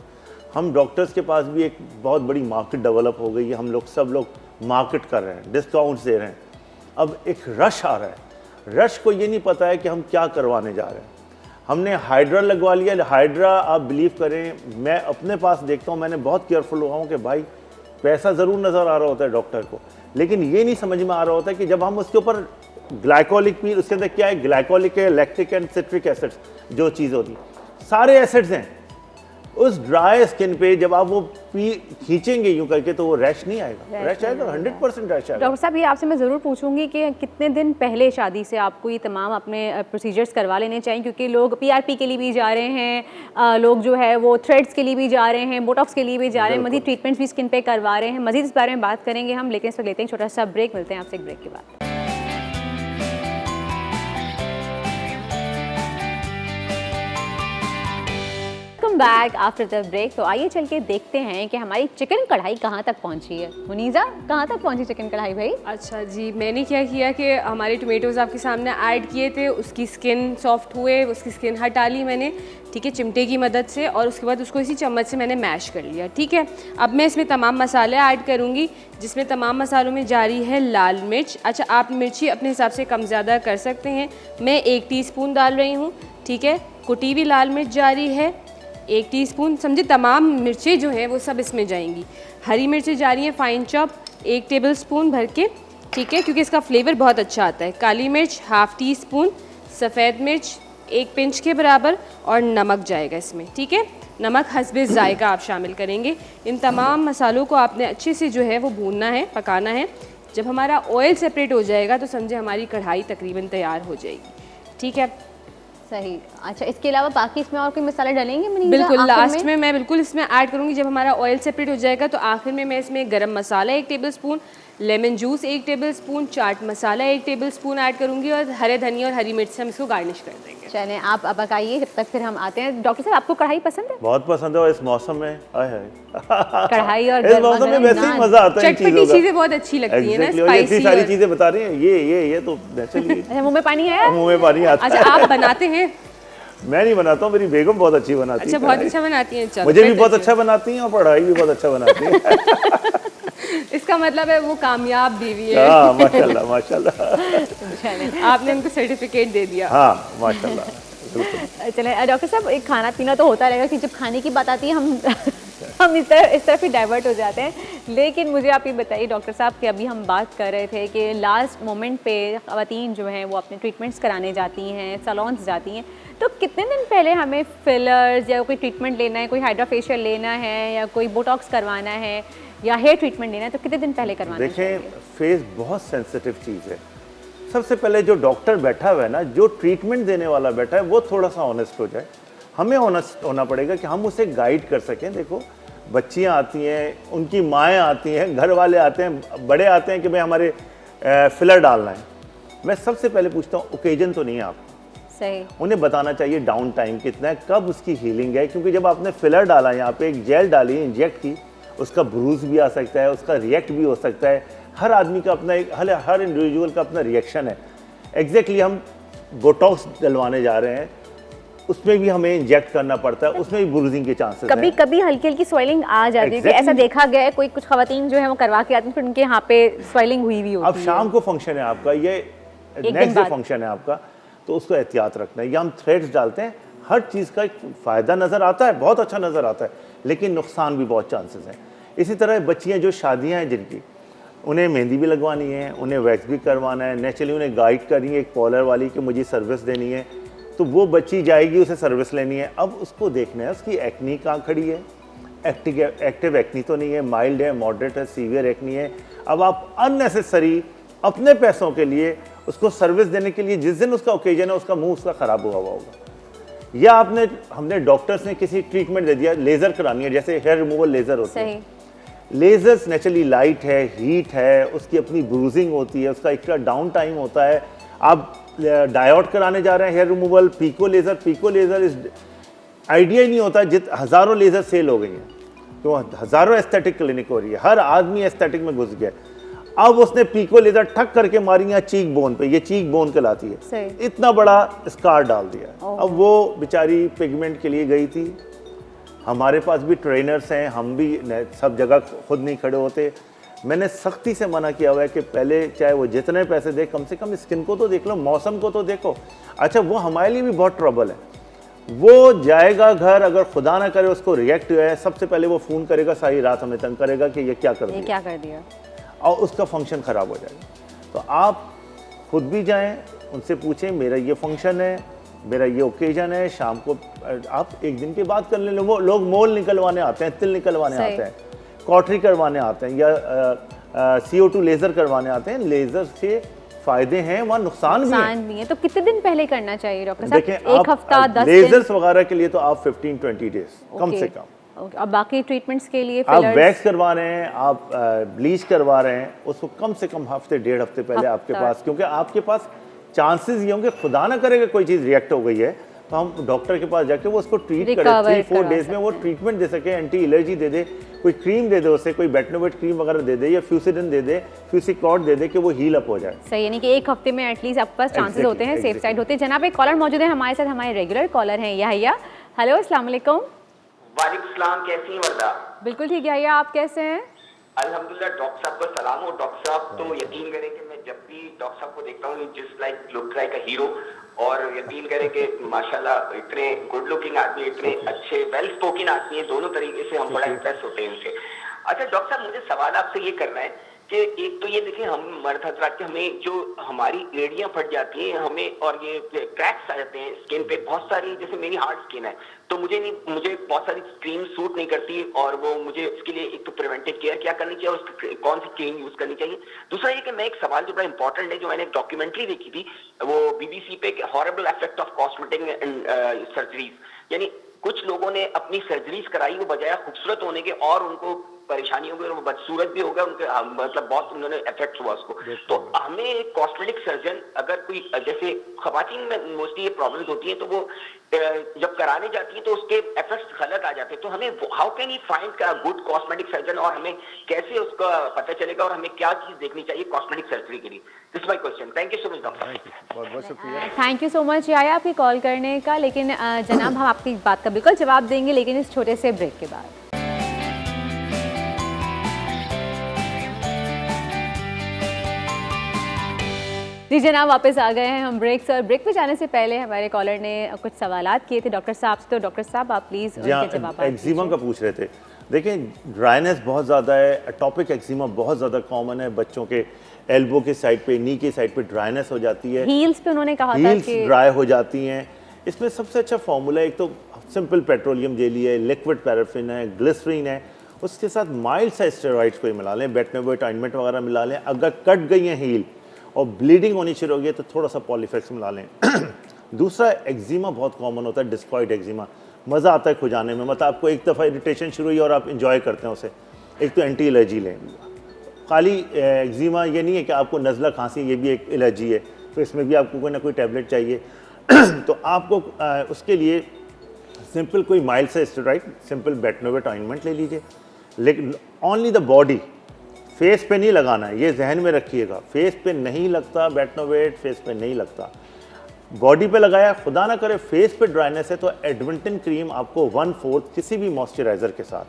हम डॉक्टर्स के पास भी एक बहुत बड़ी मार्केट डेवलप हो गई है, हम लोग सब लोग मार्केट कर रहे हैं, डिस्काउंट्स दे रहे हैं। अब एक रश आ रहा है, रश को ये नहीं पता है कि हम क्या करवाने जा रहे हैं। हमने हाइड्रा लगवा लिया। हाइड्रा आप बिलीव करें, मैं अपने पास देखता हूँ, मैंने बहुत केयरफुल हुआ हूँ कि भाई पैसा ज़रूर नज़र आ रहा होता है डॉक्टर को, लेकिन ये नहीं समझ में आ रहा होता है कि जब हम उसके ऊपर ग्लाइकोलिक पील, उसके अंदर क्या है, ग्लाइकोलिक है, लैक्टिक एंड सिट्रिक एसिड्स, जो चीज़ होती सारे एसिड्स हैं उस ड्राई स्किन पे। जब आप वो खींचेंगे यूं करके तो वो रैश नहीं आएगा, रैश आएगा 100% रैश आएगा। डॉक्टर साहब, ये आपसे मैं ज़रूर पूछूंगी कि कितने दिन पहले शादी से आपको ये तमाम अपने प्रोसीजर्स करवा लेने चाहिए, क्योंकि लोग पीआरपी के लिए भी जा रहे हैं, लोग जो है वो थ्रेड्स के लिए भी जा रहे हैं, बोटॉक्स के लिए भी जा रहे हैं, मजीद ट्रीटमेंट्स भी स्किन पे करवा रहे हैं। मजीद इस बारे में बात करेंगे हम, लेकिन इस वक्त लेते हैं छोटा सा ब्रेक। मिलते हैं आपसे एक ब्रेक के बाद। Welcome welcome back after the break. तो आइए चल के देखते हैं कि हमारी चिकन कढ़ाई कहाँ तक पहुँची है। मुनीज़ा, कहाँ तक पहुँची चिकन कढ़ाई भाई? अच्छा जी, मैंने क्या किया कि हमारे टोमेटोज़ आपके सामने ऐड किए थे, उसकी स्किन सॉफ्ट हुए, उसकी स्किन हटा ली मैंने, ठीक है, चिमटे की मदद से, और उसके बाद उसको इसी चम्मच से मैंने मैश कर लिया। ठीक है, अब मैं इसमें तमाम मसाले ऐड करूँगी, जिसमें तमाम मसालों में जारी है लाल मिर्च। अच्छा, आप मिर्ची अपने हिसाब से कम ज़्यादा कर सकते हैं। मैं 1 टीस्पून डाल रही हूँ, ठीक है। कुटी हुई लाल मिर्च जारी है 1 टीस्पून, समझे, तमाम मिर्चें जो हैं वो सब इसमें जाएंगी। हरी मिर्चें जा रही हैं फाइन चॉप 1 टेबलस्पून भर के, ठीक है, क्योंकि इसका फ्लेवर बहुत अच्छा आता है। काली मिर्च ½ टीस्पून, सफ़ेद मिर्च 1 पिंच के बराबर, और नमक जाएगा इसमें, ठीक है। नमक हस्बे जायका आप शामिल करेंगे। इन तमाम मसालों को आपने अच्छे से जो है वो भूनना है, पकाना है। जब हमारा ऑयल सेपरेट हो जाएगा तो समझे हमारी कढ़ाई तकरीबन तैयार हो जाएगी, ठीक है। सही। अच्छा, इसके अलावा बाकी इसमें और कोई मसाले डालेंगे मुनीज़ा? बिल्कुल, आखिर लास्ट में मैं बिल्कुल इसमें ऐड करूँगी जब हमारा ऑयल सेपरेट हो जाएगा। तो आखिर में मैं इसमें गरम मसाला 1 tablespoon, lemon juice 1 tablespoon, chaat masala 1 tablespoon add करूँगी, और हरे धनिया और हरी मिर्च से हम इसको गार्निश कर देंगे। चलें, आप अब पकाइए, जब तक फिर हम आते हैं। डॉक्टर साहब, आपको कढ़ाई पसंद है? बहुत पसंद है, और इस मौसम में आय हाय कढ़ाई और इस मौसम में वैसे ही मजा आता है इन चटपटी चीज़ों का। चीज़ें बहुत अच्छी लगती हैं ना, Exactly, और ये इतनी स्पाइसी। सारी चीजें बता रही हैं, ये तो नेचुरली अच्छा, मुंह में पानी है? मुंह में पानी आता अच्छा, है। आप बनाते हैं? मैं नहीं बनाता हूँ, मेरी बेगम बहुत अच्छी बनाती अच्छा, है बहुत कढ़ाई। अच्छा बनाती हैं। चलो, मुझे भी फिर बहुत तो अच्छा बनाती हैं, और पढ़ाई भी बहुत अच्छा बनाती हैं। इसका मतलब है वो कामयाब बीवी है। हाँ, माशाल्लाह माशाल्लाह। चलें, आपने उनको सर्टिफिकेट दे दिया। हाँ, माशाल्लाह, बिल्कुल। चलें डॉक्टर साहब, एक खाना पीना तो होता रहेगा कि जब खाने की बात आती है हम इस तरफ ही डाइवर्ट हो जाते हैं। लेकिन मुझे आप ये बताइए डॉक्टर साहब कि अभी हम बात कर रहे थे कि लास्ट मोमेंट पे ख़वातीन जो हैं वो अपने ट्रीटमेंट्स कराने जाती हैं, सैलून्स जाती हैं, तो कितने दिन पहले हमें फिलर्स या कोई ट्रीटमेंट लेना है, कोई हाइड्रा फेशियल लेना है, या कोई बोटॉक्स करवाना है, या हेयर ट्रीटमेंट लेना है, तो कितने दिन पहले करवाना चाहिए? देखें, फेस बहुत सेंसिटिव चीज़ है। सबसे पहले जो डॉक्टर बैठा हुआ है ना, जो ट्रीटमेंट देने वाला बैठा है, वो थोड़ा सा ऑनेस्ट हो जाए। हमें ऑनेस्ट होना पड़ेगा कि हम उसे गाइड कर सकें। देखो, बच्चियां आती हैं, उनकी माएँ आती हैं, घर वाले आते हैं, बड़े आते हैं कि भाई हमारे फिलर डालना है। मैं सबसे पहले पूछता हूँ, ओकेजन तो नहीं है आपका? सही। उन्हें बताना चाहिए डाउन टाइम कितना है, कब उसकी हीलिंग है, क्योंकि जब आपने फिलर डाला, यहाँ पे एक जेल डाली, इंजेक्ट की, उसका ब्रूज भी आ सकता है, उसका रिएक्ट भी हो सकता है। हर आदमी का अपना एक, हर इंडिविजुअल का अपना रिएक्शन है। एग्जैक्टली हम बोटॉक्स डलवाने जा रहे हैं, उसमें भी हमें इंजेक्ट करना पड़ता है, उसमें भी ब्रूजिंग के चांसेस कभी हैं। कभी हल्की हल्की स्वेलिंग आ जाती है कि ऐसा देखा गया है, कोई कुछ खवातीन जो है वो करवा के आती हैं, फिर उनके यहाँ पे स्वेलिंग हुई भी होती अब है। शाम को फंक्शन है आपका, ये दिन नेक्स्ट डे बाद। फंक्शन है आपका, तो उसको एहतियात रखना है। या हम थ्रेड्स डालते हैं, हर चीज़ का एक फ़ायदा नज़र आता है, बहुत अच्छा नज़र आता है, लेकिन नुकसान भी बहुत चांसेस हैं। इसी तरह बच्चियाँ जो शादियाँ हैं जिनकी, उन्हें मेहंदी भी लगवानी है, उन्हें वैक्स भी करवाना है, नेचुरली उन्हें गाइड करनी है एक पॉलर वाली कि मुझे सर्विस देनी है, तो वो बच्ची जाएगी, उसे सर्विस लेनी है। अब उसको देखना है उसकी एक्नी कहाँ खड़ी है, एक्टिव एक्नी तो नहीं है, माइल्ड है, मॉडरेट है, सीवियर एक्नी है। अब आप अननेसेसरी अपने पैसों के लिए उसको सर्विस देने के लिए, जिस दिन उसका ओकेजन है उसका मुंह उसका ख़राब हुआ होगा, या हमने डॉक्टर्स ने किसी ट्रीटमेंट दे दिया, लेज़र करानी है, जैसे हेयर रिमूवल लेज़र होता है। लेज़र्स नेचुरली लाइट है, हीट है, उसकी अपनी ब्रूजिंग होती है, उसका एक्स्ट्रा डाउन टाइम होता है। आप डायोड कराने जा रहे हैं हेयर रिमूवल, पीको लेज़र इस आइडिया ही नहीं होता। हज़ारों लेज़र सेल हो गई हैं, तो हज़ारों एस्थेटिक क्लिनिक हो रही है, हर आदमी एस्थेटिक में घुस गया। अब उसने पीको लेज़र ठक करके मारी है चीक बोन पे, ये चीक बोन कहलाती है, इतना बड़ा स्कार डाल दिया। अब वो बेचारी पिगमेंट के लिए गई थी, हमारे पास भी ट्रेनर्स हैं, हम भी सब जगह खुद नहीं खड़े होते। मैंने सख्ती से मना किया हुआ है कि पहले चाहे वो जितने पैसे दे, कम से कम स्किन को तो देख लो, मौसम को तो देखो। अच्छा, वो हमारे लिए भी बहुत ट्रबल है। वो जाएगा घर, अगर खुदा ना करे उसको रिएक्ट हुआ है, सबसे पहले वो फ़ोन करेगा, सारी रात हमें तंग करेगा कि ये क्या कर दिया, और उसका फंक्शन ख़राब हो जाएगा। तो आप खुद भी जाएं, उनसे पूछें मेरा ये फंक्शन है, मेरा ये ओकेजन है, शाम को आप एक दिन के बाद कर लें। वो लोग मोल निकलवाने आते हैं, तिल निकलवाने आते हैं, कॉटरी करवाने आते हैं, या CO2 लेज़र करवाने आते हैं। लेज़र से फ़ायदे हैं, वहाँ नुकसान भी है। तो कितने दिन पहले करना चाहिए डॉक्टर साहब? देखें, एक हफ्ता, 10 दिन? लेज़र्स वगैरह के लिए तो आप 15-20 डेज कम से कम। और बाकी ट्रीटमेंट्स के लिए आप वैक्स करवा रहे हैं, आप ब्लीच करवा रहे हैं, उसको कम से कम हफ्ते 1.5 हफ्ते पहले आपके पास, क्योंकि आपके पास चांसेस ये होंगे खुदा ना करेगा कोई चीज़ रिएक्ट हो गई है, तो हम डॉक्टर के पास जाके वो उसको ट्रीट करें, Recover 3-4 करवा डेज में वो ट्रीटमेंट दे सके, एंटी एलर्जी दे दे, कोई क्रीम दे दे उसे, कोई बेटनोवेट क्रीम वगैरह दे दे या फ्यूसिडिन दे दे, फ्यूसिक्लॉड दे दे कि वो हील अप हो जाए। सही, यानी कि एक हफ्ते में एटलीस्ट आपके पास चांसेस Exactly, होते हैं, सेफ exactly. साइड होते हैं। जनाब एक कॉलर मौजूद है हमारे साथ, हमारे रेगुलर कॉलर हैं याहिया। हेलो, अस्सलाम वालेकुम। वालेकुम सलाम, कैसी हैं वर्दा? बिल्कुल ठीक है याहिया, आप कैसे हैं? अल्हम्दुलिल्लाह, डॉक्टर साहब को सलाम हो। डॉक्टर साहब तो यकीन करें कि मैं जब भी डॉक्टर साहब को देखता हूँ just like look like a hero, और यकीन करें कि माशाल्लाह इतने गुड लुकिंग आदमी, इतने अच्छे वेल स्पोकन आदमी है, दोनों तरीके से हम बड़ा इम्प्रेस होते हैं इनसे। अच्छा डॉक्टर साहब, मुझे सवाल आपसे ये करना है कि एक तो ये देखिए हम मर्द हजरात के हमें जो हमारी एड़ियां फट जाती हैं हमें, और ये क्रैक्स आ जाते हैं स्किन पे बहुत सारी, जैसे मेरी हार्ड स्किन है तो मुझे बहुत सारी क्रीम सूट नहीं करती, और वो मुझे उसके लिए एक तो प्रिवेंटिव केयर क्या करनी चाहिए और उसकी कौन सी क्रीम यूज करनी चाहिए। दूसरा ये कि मैं एक सवाल जो बड़ा इंपॉर्टेंट है, जो मैंने एक डॉक्यूमेंट्री देखी थी वो BBC पे, horrible effect of cosmetic surgeries, यानी कुछ लोगों ने अपनी सर्जरीज कराई, वो बजाय खूबसूरत होने के और उनको परेशानी हो गई और वो बदसूरत भी हो गया, उनके मतलब बहुत उन्होंने इफेक्ट हुआ उसको। तो हमें एक कॉस्मेटिक सर्जन अगर कोई, जैसे खवातीन में मोस्टली ये प्रॉब्लम्स होती हैं, तो वो जब कराने जाती हैं तो उसके इफेक्ट्स गलत आ जाते हैं, तो हमें how can you find a good cosmetic surgeon, और हमें कैसे उसका पता चलेगा और हमें क्या चीज देखनी चाहिए कॉस्मेटिक सर्जरी के लिए? This my question. Thank you so much doctor. बहुत बहुत शुक्रिया। Thank you so much Yahya आपकी कॉल करने का। लेकिन जनाब हम आपकी बात का बिल्कुल जवाब देंगे, लेकिन इस छोटे से ब्रेक के बाद। जी जनाब, वापस आ गए हैं हम ब्रेक से, और ब्रेक पे जाने से पहले हमारे कॉलर ने कुछ सवालात किए थे डॉक्टर साहब से, तो डॉक्टर साहब आप प्लीज़ उनके जवाब एक्जिमा का पूछ रहे थे। देखिए ड्राइनेस बहुत ज़्यादा है, एटॉपिक एक्जिमा बहुत ज़्यादा कॉमन है, बच्चों के एल्बो के साइड पे, नी के साइड पे ड्राइनेस हो जाती है, हील्स पे उन्होंने कहा था हील्स कि ड्राई हो जाती हैं। इसमें सबसे अच्छा फार्मूला एक तो सिंपल पेट्रोलियम जेली है, लिक्विड पैराफिन है, ग्लिसरीन है, उसके साथ माइल्ड सा स्टेरॉइड्स कोई मिला लें, बेटनोवेट ऑइंटमेंट वगैरह मिला लें। अगर कट गई है हील और ब्लीडिंग होनी शुरू हो गई है तो थोड़ा सा पॉलीफेक्स मिला लें। दूसरा एक्जिमा बहुत कॉमन होता है, डिस्कॉइड एक्जिमा, मज़ा आता है खुजाने में, मतलब आपको एक दफ़ा इरिटेशन शुरू हुई और आप इंजॉय करते हैं उसे। एक तो एंटी एलर्जी लें, खाली एक्जिमा ये नहीं है कि आपको नज़ला खांसी, ये भी एक एलर्जी है, तो इसमें भी आपको कोई ना कोई टैबलेट चाहिए। तो आपको उसके लिए सिंपल कोई माइल्ड से स्टेरॉइड, सिंपल बेटनोवेट ऑइंटमेंट ले लीजिए, लेकिन ओनली द बॉडी, फेस पे नहीं लगाना है, ये जहन में रखिएगा। फेस पे नहीं लगता बेटनोवेट, फेस पे नहीं लगता, बॉडी पे लगाया। खुदा ना करे फेस पे ड्राइनेस है तो एडवेंटिन क्रीम आपको 1/4 किसी भी मॉइस्चराइज़र के साथ,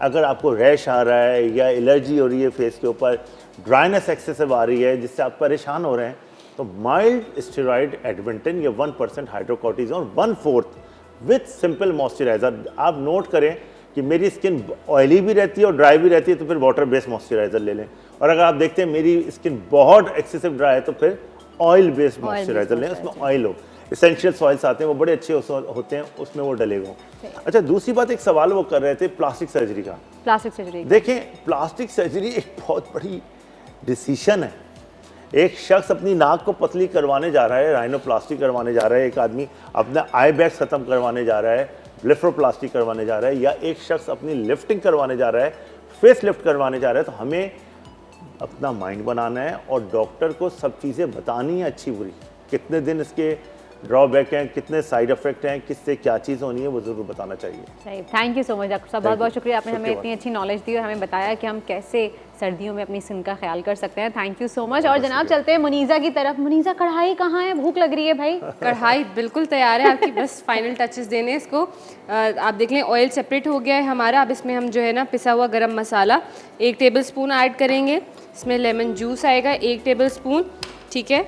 अगर आपको रैश आ रहा है या एलर्जी हो रही है फेस के ऊपर, ड्राइनेस एक्सेसिव आ रही है जिससे आप परेशान हो रहे हैं, तो माइल्ड स्टेरॉइड एडवेंटिन या 1% हाइड्रोकॉर्टिजोन 1/4 विथ सिंपल मॉइस्चराइज़र। आप नोट करें कि मेरी स्किन ऑयली भी रहती है और ड्राई भी रहती है तो फिर वाटर बेस्ड मॉइस्चराइज़र ले लें, और अगर आप देखते हैं मेरी स्किन बहुत एक्सेसिव ड्राई है तो फिर ऑयल बेस्ड मॉइस्चराइज़र लें, उसमें ऑयल हो, एसेंशियल सॉइल्स आते हैं वो बड़े अच्छे होते हैं, उसमें वो डलेगा। अच्छा दूसरी बात, एक सवाल वो कर रहे थे प्लास्टिक सर्जरी का। प्लास्टिक सर्जरी, देखें प्लास्टिक सर्जरी एक बहुत बड़ी डिसीजन है। एक शख्स अपनी नाक को पतली करवाने जा रहा है, राइनोप्लास्टी करवाने जा रहा है, एक आदमी अपना आई बैग्स ख़त्म करवाने जा रहा है, ब्लेफरोप्लास्टी करवाने जा रहा है, या एक शख्स अपनी लिफ्टिंग करवाने जा रहा है, फेस लिफ्ट करवाने जा रहा है, तो हमें अपना माइंड बनाना है और डॉक्टर को सब चीज़ें बतानी है, अच्छी बुरी, कितने दिन इसके ड्रॉबैक हैं, कितने साइड इफेक्ट हैं, किससे क्या चीज़ होनी है, वो ज़रूर बताना चाहिए। सही, thank you so much doctor साहब, बहुत बहुत शुक्रिया, आपने हमें इतनी अच्छी नॉलेज दी और हमें बताया कि हम कैसे सर्दियों में अपनी स्किन का ख्याल कर सकते हैं। Thank you so much. और जनाब चलते हैं मुनीज़ा की तरफ। मुनीज़ा, कढ़ाई कहाँ है? भूख लग रही है भाई। कढ़ाई बिल्कुल तैयार है आपकी, बस फाइनल टचेस देने हैं इसको। आप देख लें ऑयल सेपरेट हो गया है हमारा। अब इसमें हम जो है ना पिसा हुआ गरम मसाला 1 टेबलस्पून ऐड करेंगे, इसमें लेमन जूस आएगा 1 टेबलस्पून, ठीक है।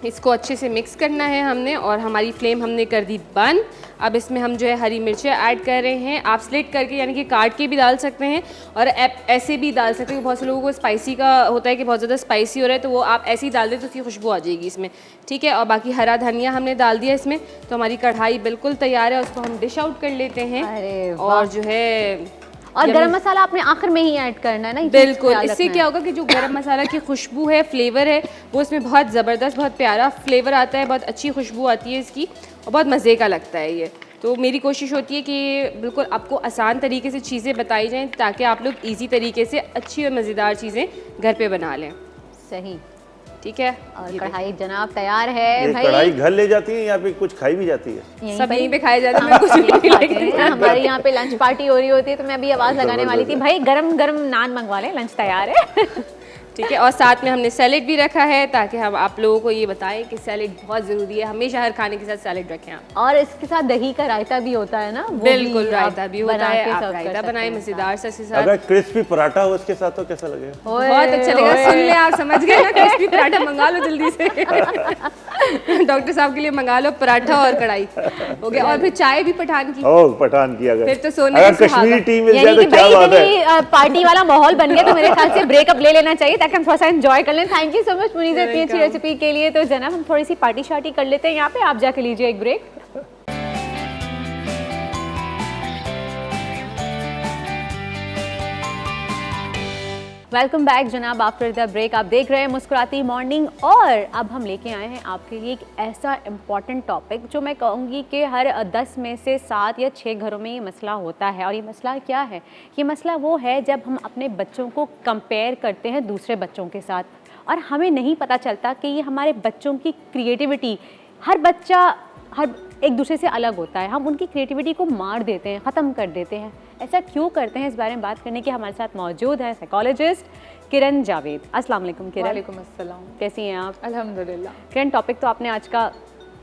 इसको अच्छे से मिक्स करना है हमने, और हमारी फ्लेम हमने कर दी बंद। अब इसमें हम जो है हरी मिर्चें ऐड कर रहे हैं, आप स्लिट करके यानी कि काट के भी डाल सकते हैं और ऐसे भी डाल सकते हैं। बहुत से लोगों को स्पाइसी का होता है कि बहुत ज़्यादा स्पाइसी हो रहा है, तो वो आप ऐसे ही डाल दें तो उसकी खुशबू आ जाएगी इसमें, ठीक है। और बाकी हरा धनिया हमने डाल दिया इसमें, तो हमारी कढ़ाई बिल्कुल तैयार है। उसको हम डिश आउट कर लेते हैं। अरे और जो है और गरम मसाला आपने आखिर में ही ऐड करना है ना? बिल्कुल, इससे क्या होगा कि जो गरम मसाला की खुशबू है, फ्लेवर है, वो इसमें बहुत ज़बरदस्त, बहुत प्यारा फ्लेवर आता है, बहुत अच्छी खुशबू आती है इसकी और बहुत मज़े का लगता है ये। तो मेरी कोशिश होती है कि बिल्कुल आपको आसान तरीके से चीज़ें बताई जाएं ताकि आप लोग इजी तरीके से अच्छी और मज़ेदार चीज़ें घर पे बना लें। सही। ठीक है, और कढ़ाई जनाब तैयार है ये भाई। कढ़ाई घर ले जाती है या फिर कुछ खाई भी जाती है? सब यहीं पे खाए जाते हैं, कुछ नहीं खाते हैं। हमारे यहाँ पे लंच पार्टी हो रही होती है, तो मैं अभी आवाज़ लगाने वाली थी, भाई गरम गरम नान मंगवा लें, लंच तैयार है। ठीक है। और साथ में हमने सैलेड भी रखा है ताकि हम आप लोगों को ये बताएं कि सैलेड बहुत ज़रूरी है, हमेशा हर खाने के साथ सैलेड रखें आप। और इसके साथ दही का रायता भी होता है ना, वो बिल्कुल, भी रायता आप भी होता बना है, के आप सर्व कर रायता सकते बनाएं हैं मज़ेदार सा इसके साथ। अगर क्रिस्पी पराठा हो उसके साथ तो कैसा लगेगा? बहुत अच्छा लगेगा, सुन ले आप, समझ गए ना, क्रिस्पी पराठा मंगा लो जल्दी से। डॉक्टर साहब के लिए मंगा लो पराठा और कढ़ाई हो गया। और फिर चाय भी पठान की, ओह पठान की। फिर तो सोने अगर पे सुहागा। कश्मीरी टी मिल जाए यानी तो कि क्या भाई बात है। इतनी पार्टी वाला माहौल बन गया, तो मेरे ख्याल से ब्रेकअप ले लेना चाहिए ताकि हम थोड़ा सा एंजॉय कर लें। Thank you so much Muniza इतनी अच्छी रेसिपी के लिए। तो जनाब हम थोड़ी सी पार्टी शार्टी कर लेते हैं यहाँ पे, आप जाके लीजिए एक ब्रेक। वेलकम बैक जनाब आफ्टर द ब्रेक। आप देख रहे हैं मुस्कुराती मॉर्निंग, और अब हम लेके आए हैं आपके लिए एक ऐसा इम्पॉर्टेंट टॉपिक जो मैं कहूँगी कि हर 10 में से 7 या 6 घरों में ये मसला होता है। और ये मसला क्या है? ये मसला वो है जब हम अपने बच्चों को कंपेयर करते हैं दूसरे बच्चों के साथ, और हमें नहीं पता चलता कि ये हमारे बच्चों की क्रिएटिविटी, हर बच्चा हर एक दूसरे से अलग होता है, हम उनकी क्रिएटिविटी को मार देते हैं, ख़त्म कर देते हैं। ऐसा क्यों करते हैं? इस बारे में बात करने के हमारे साथ मौजूद है साइकोलॉजिस्ट किरण जावेद। अस्सलाम वालेकुम किरण। वालेकुम अस्सलाम। कैसी हैं आप? अल्हम्दुलिल्लाह। किरण, टॉपिक तो आपने आज का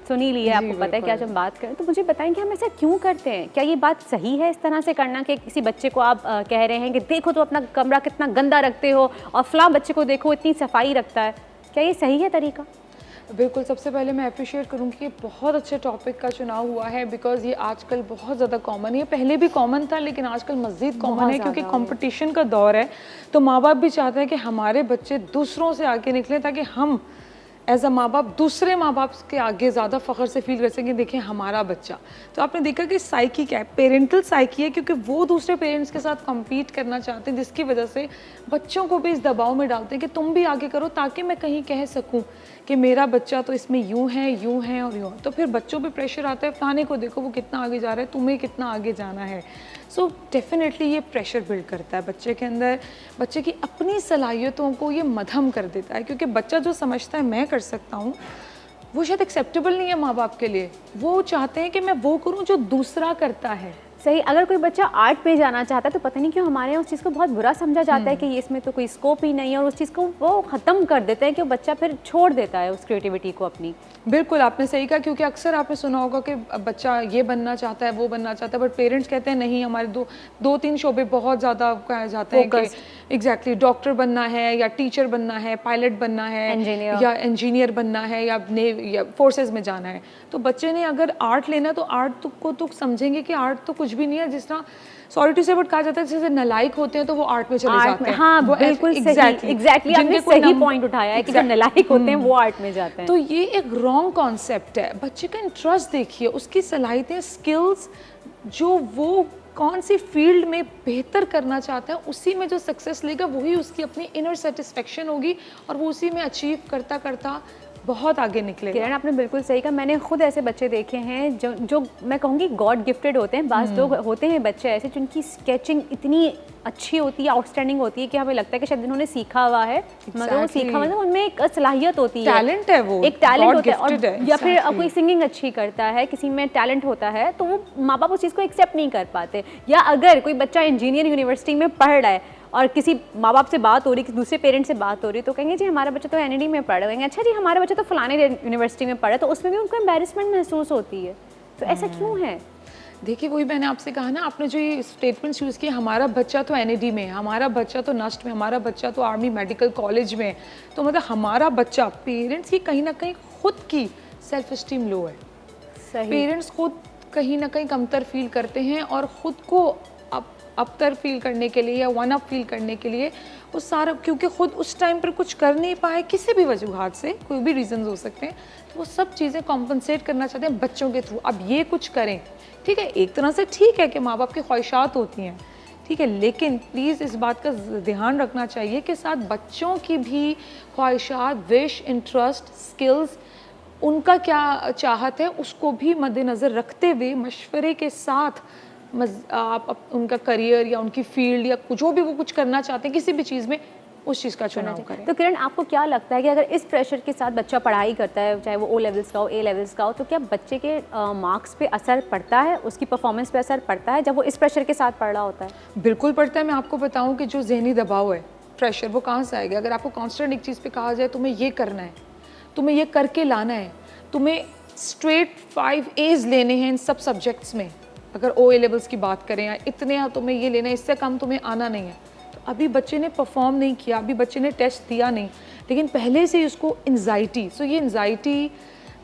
सुन ही लिया है, आपको पता है कि आज हम बात करें, तो मुझे बताएं कि हम ऐसा क्यों करते हैं? क्या ये बात सही है इस तरह से करना कि किसी बच्चे को आप कह रहे हैं कि देखो तो अपना कमरा कितना गंदा रखते हो, और फलां बच्चे को देखो इतनी सफाई रखता है, क्या ये सही है तरीका? बिल्कुल, सबसे पहले मैं अप्रिशिएट करूँगी कि बहुत अच्छे टॉपिक का चुनाव हुआ है, बिकॉज़ ये आजकल बहुत ज़्यादा कॉमन है। पहले भी कॉमन था लेकिन आजकल मज़ीद कॉमन है, क्योंकि कंपटीशन का दौर है। तो माँ बाप भी चाहते हैं कि हमारे बच्चे दूसरों से आगे निकलें, ताकि हम एज अ माँ बाप दूसरे माँ बाप के आगे ज़्यादा फ़ख्र से फील कर सकें, देखें हमारा बच्चा। तो आपने देखा कि साइकी क्या है, पेरेंटल साइकी है, क्योंकि वो दूसरे पेरेंट्स के साथ कम्पीट करना चाहते हैं, जिसकी वजह से बच्चों को भी इस दबाव में डालते हैं कि तुम भी आगे करो ताकि मैं कहीं कह सकूं कि मेरा बच्चा तो इसमें यूं है और यूं। तो फिर बच्चों पे प्रेशर आता है, फलाने को देखो वो कितना आगे जा रहा है, तुम्हें कितना आगे जाना है। सो डेफिनेटली ये प्रेशर बिल्ड करता है बच्चे के अंदर, बच्चे की अपनी सलाहियतों को ये मध्यम कर देता है, क्योंकि बच्चा जो समझता है मैं कर सकता हूँ वो शायद एक्सेप्टेबल नहीं है माँ बाप के लिए। वो चाहते हैं कि मैं वो करूँ जो दूसरा करता है। सही, अगर कोई बच्चा आर्ट में जाना चाहता है तो पता नहीं क्यों हमारे यहाँ उस चीज़ को बहुत बुरा समझा जाता है कि ये इसमें तो कोई स्कोप ही नहीं है, और उस चीज़ को वो ख़त्म कर देते हैं कि वो बच्चा फिर छोड़ देता है उस क्रिएटिविटी को अपनी। बिल्कुल आपने सही कहा, क्योंकि अक्सर आपने सुना होगा कि बच्चा ये बनना चाहता है, वो बनना चाहता है, बट पेरेंट्स कहते हैं नहीं, हमारे दो तीन शोबे बहुत ज़्यादा कहे जाते हैं कि एग्जैक्टली डॉक्टर बनना है, या टीचर बनना है, पायलट बनना है, या इंजीनियर बनना है, या फोर्सेज में जाना है। तो बच्चे ने अगर आर्ट लेना तो आर्ट को तो समझेंगे कि आर्ट तो कुछ भी नहीं है, जिस तरह सॉरी टू से बट कहा जाता है जैसे नालायक होते हैं तो वो आर्ट में चले जाते हैं। हाँ बिल्कुल एग्जैक्टली आपने सही पॉइंट उठाया है कि जो नालायक होते हैं वो आर्ट में जाते हैं। तो ये एक रॉन्ग कॉन्सेप्ट है। बच्चे का इंटरेस्ट देखिए, उसकी सलाहियतें, स्किल्स, जो वो कौन सी फील्ड में बेहतर करना चाहता है, उसी में जो सक्सेस लेगा वही उसकी अपनी इनर सेटिस्फेक्शन होगी, और वो उसी में अचीव करता करता बहुत आगे निकले। किरण आपने बिल्कुल सही कहा, मैंने खुद ऐसे बच्चे देखे हैं जो मैं कहूँगी गॉड गिफ्टेड होते हैं। बाज़ लोग होते हैं बच्चे ऐसे जिनकी स्केचिंग इतनी अच्छी होती है, आउटस्टैंडिंग होती है कि हमें लगता है कि शायद इन्होंने सीखा हुआ है, मगर वो सीखा हुआ है, उनमें एक सलाहियत होती है, टैलेंट है, वो एक टैलेंट होता है। और या फिर कोई सिंगिंग अच्छी करता है, किसी में टैलेंट होता है, तो वो माँ बाप उस चीज़ को एक्सेप्ट नहीं कर पाते। या अगर कोई बच्चा इंजीनियर यूनिवर्सिटी में पढ़ रहा है और किसी माँ बाप से बात हो रही, किसी दूसरे पेरेंट से बात हो रही, तो कहेंगे जी हमारा बच्चा तो एनईडी में पढ़ रहा है, अच्छा जी हमारा बच्चा तो फलाने यूनिवर्सिटी में पढ़ा, तो उसमें भी उनको एम्बैरेसमेंट महसूस होती है। तो ऐसा क्यों है? देखिए वही मैंने आपसे कहा ना, आपने जो ये स्टेटमेंट्स यूज़ किए, हमारा बच्चा तो एनईडी में, हमारा बच्चा तो नस्ट में, हमारा बच्चा तो आर्मी मेडिकल कॉलेज में, तो मतलब हमारा बच्चा, पेरेंट्स की कहीं ना कहीं खुद की सेल्फ इस्टीम लो है। सही, पेरेंट्स खुद कहीं ना कहीं कमतर फील करते हैं, और ख़ुद को अपतर फील करने के लिए या वन अप फील करने के लिए वो सारा, क्योंकि खुद उस टाइम पर कुछ कर नहीं पाए किसी भी वजूहात से, कोई भी रीजंस हो सकते हैं, तो वो सब चीज़ें कॉम्पनसेट करना चाहते हैं बच्चों के थ्रू। अब ये कुछ करें, ठीक है, एक तरह से ठीक है कि माँ बाप की ख्वाहिशात होती हैं, ठीक है, लेकिन प्लीज़ इस बात का ध्यान रखना चाहिए कि साथ बच्चों की भी ख्वाहिशात, विश, इंटरेस्ट, स्किल्स, उनका क्या चाहत है, उसको भी मद्देनज़र रखते हुए मशवरे के साथ आप उनका करियर या उनकी फील्ड या जो भी वो कुछ करना चाहते हैं किसी भी चीज़ में, उस चीज़ का चुनाव करें। तो किरण, आपको क्या लगता है कि अगर इस प्रेशर के साथ बच्चा पढ़ाई करता है, चाहे वो ओ लेवल्स का हो, ए लेवल्स का हो, तो क्या बच्चे के मार्क्स पे असर पड़ता है, उसकी परफॉर्मेंस पे असर पड़ता है जब वो इस प्रेशर के साथ पढ़ रहा होता है? बिल्कुल पड़ता है। मैं आपको बताऊं कि जो जहनी दबाव है, प्रेशर, वो कहाँ से आएगा? अगर आपको कांस्टेंट एक चीज़ पे कहा जाए तुम्हें ये करना है, तुम्हें ये करके लाना है, तुम्हें स्ट्रेट 5 A's लेने हैं इन सब सब्जेक्ट्स में, अगर ओ ए लेवल्स की बात करें, या इतने तुम्हें ये लेना है, इससे कम तुम्हें आना नहीं है, तो अभी बच्चे ने परफॉर्म नहीं किया, अभी बच्चे ने टेस्ट दिया नहीं, लेकिन पहले से ही उसको एंजाइटी, सो ये एंजाइटी,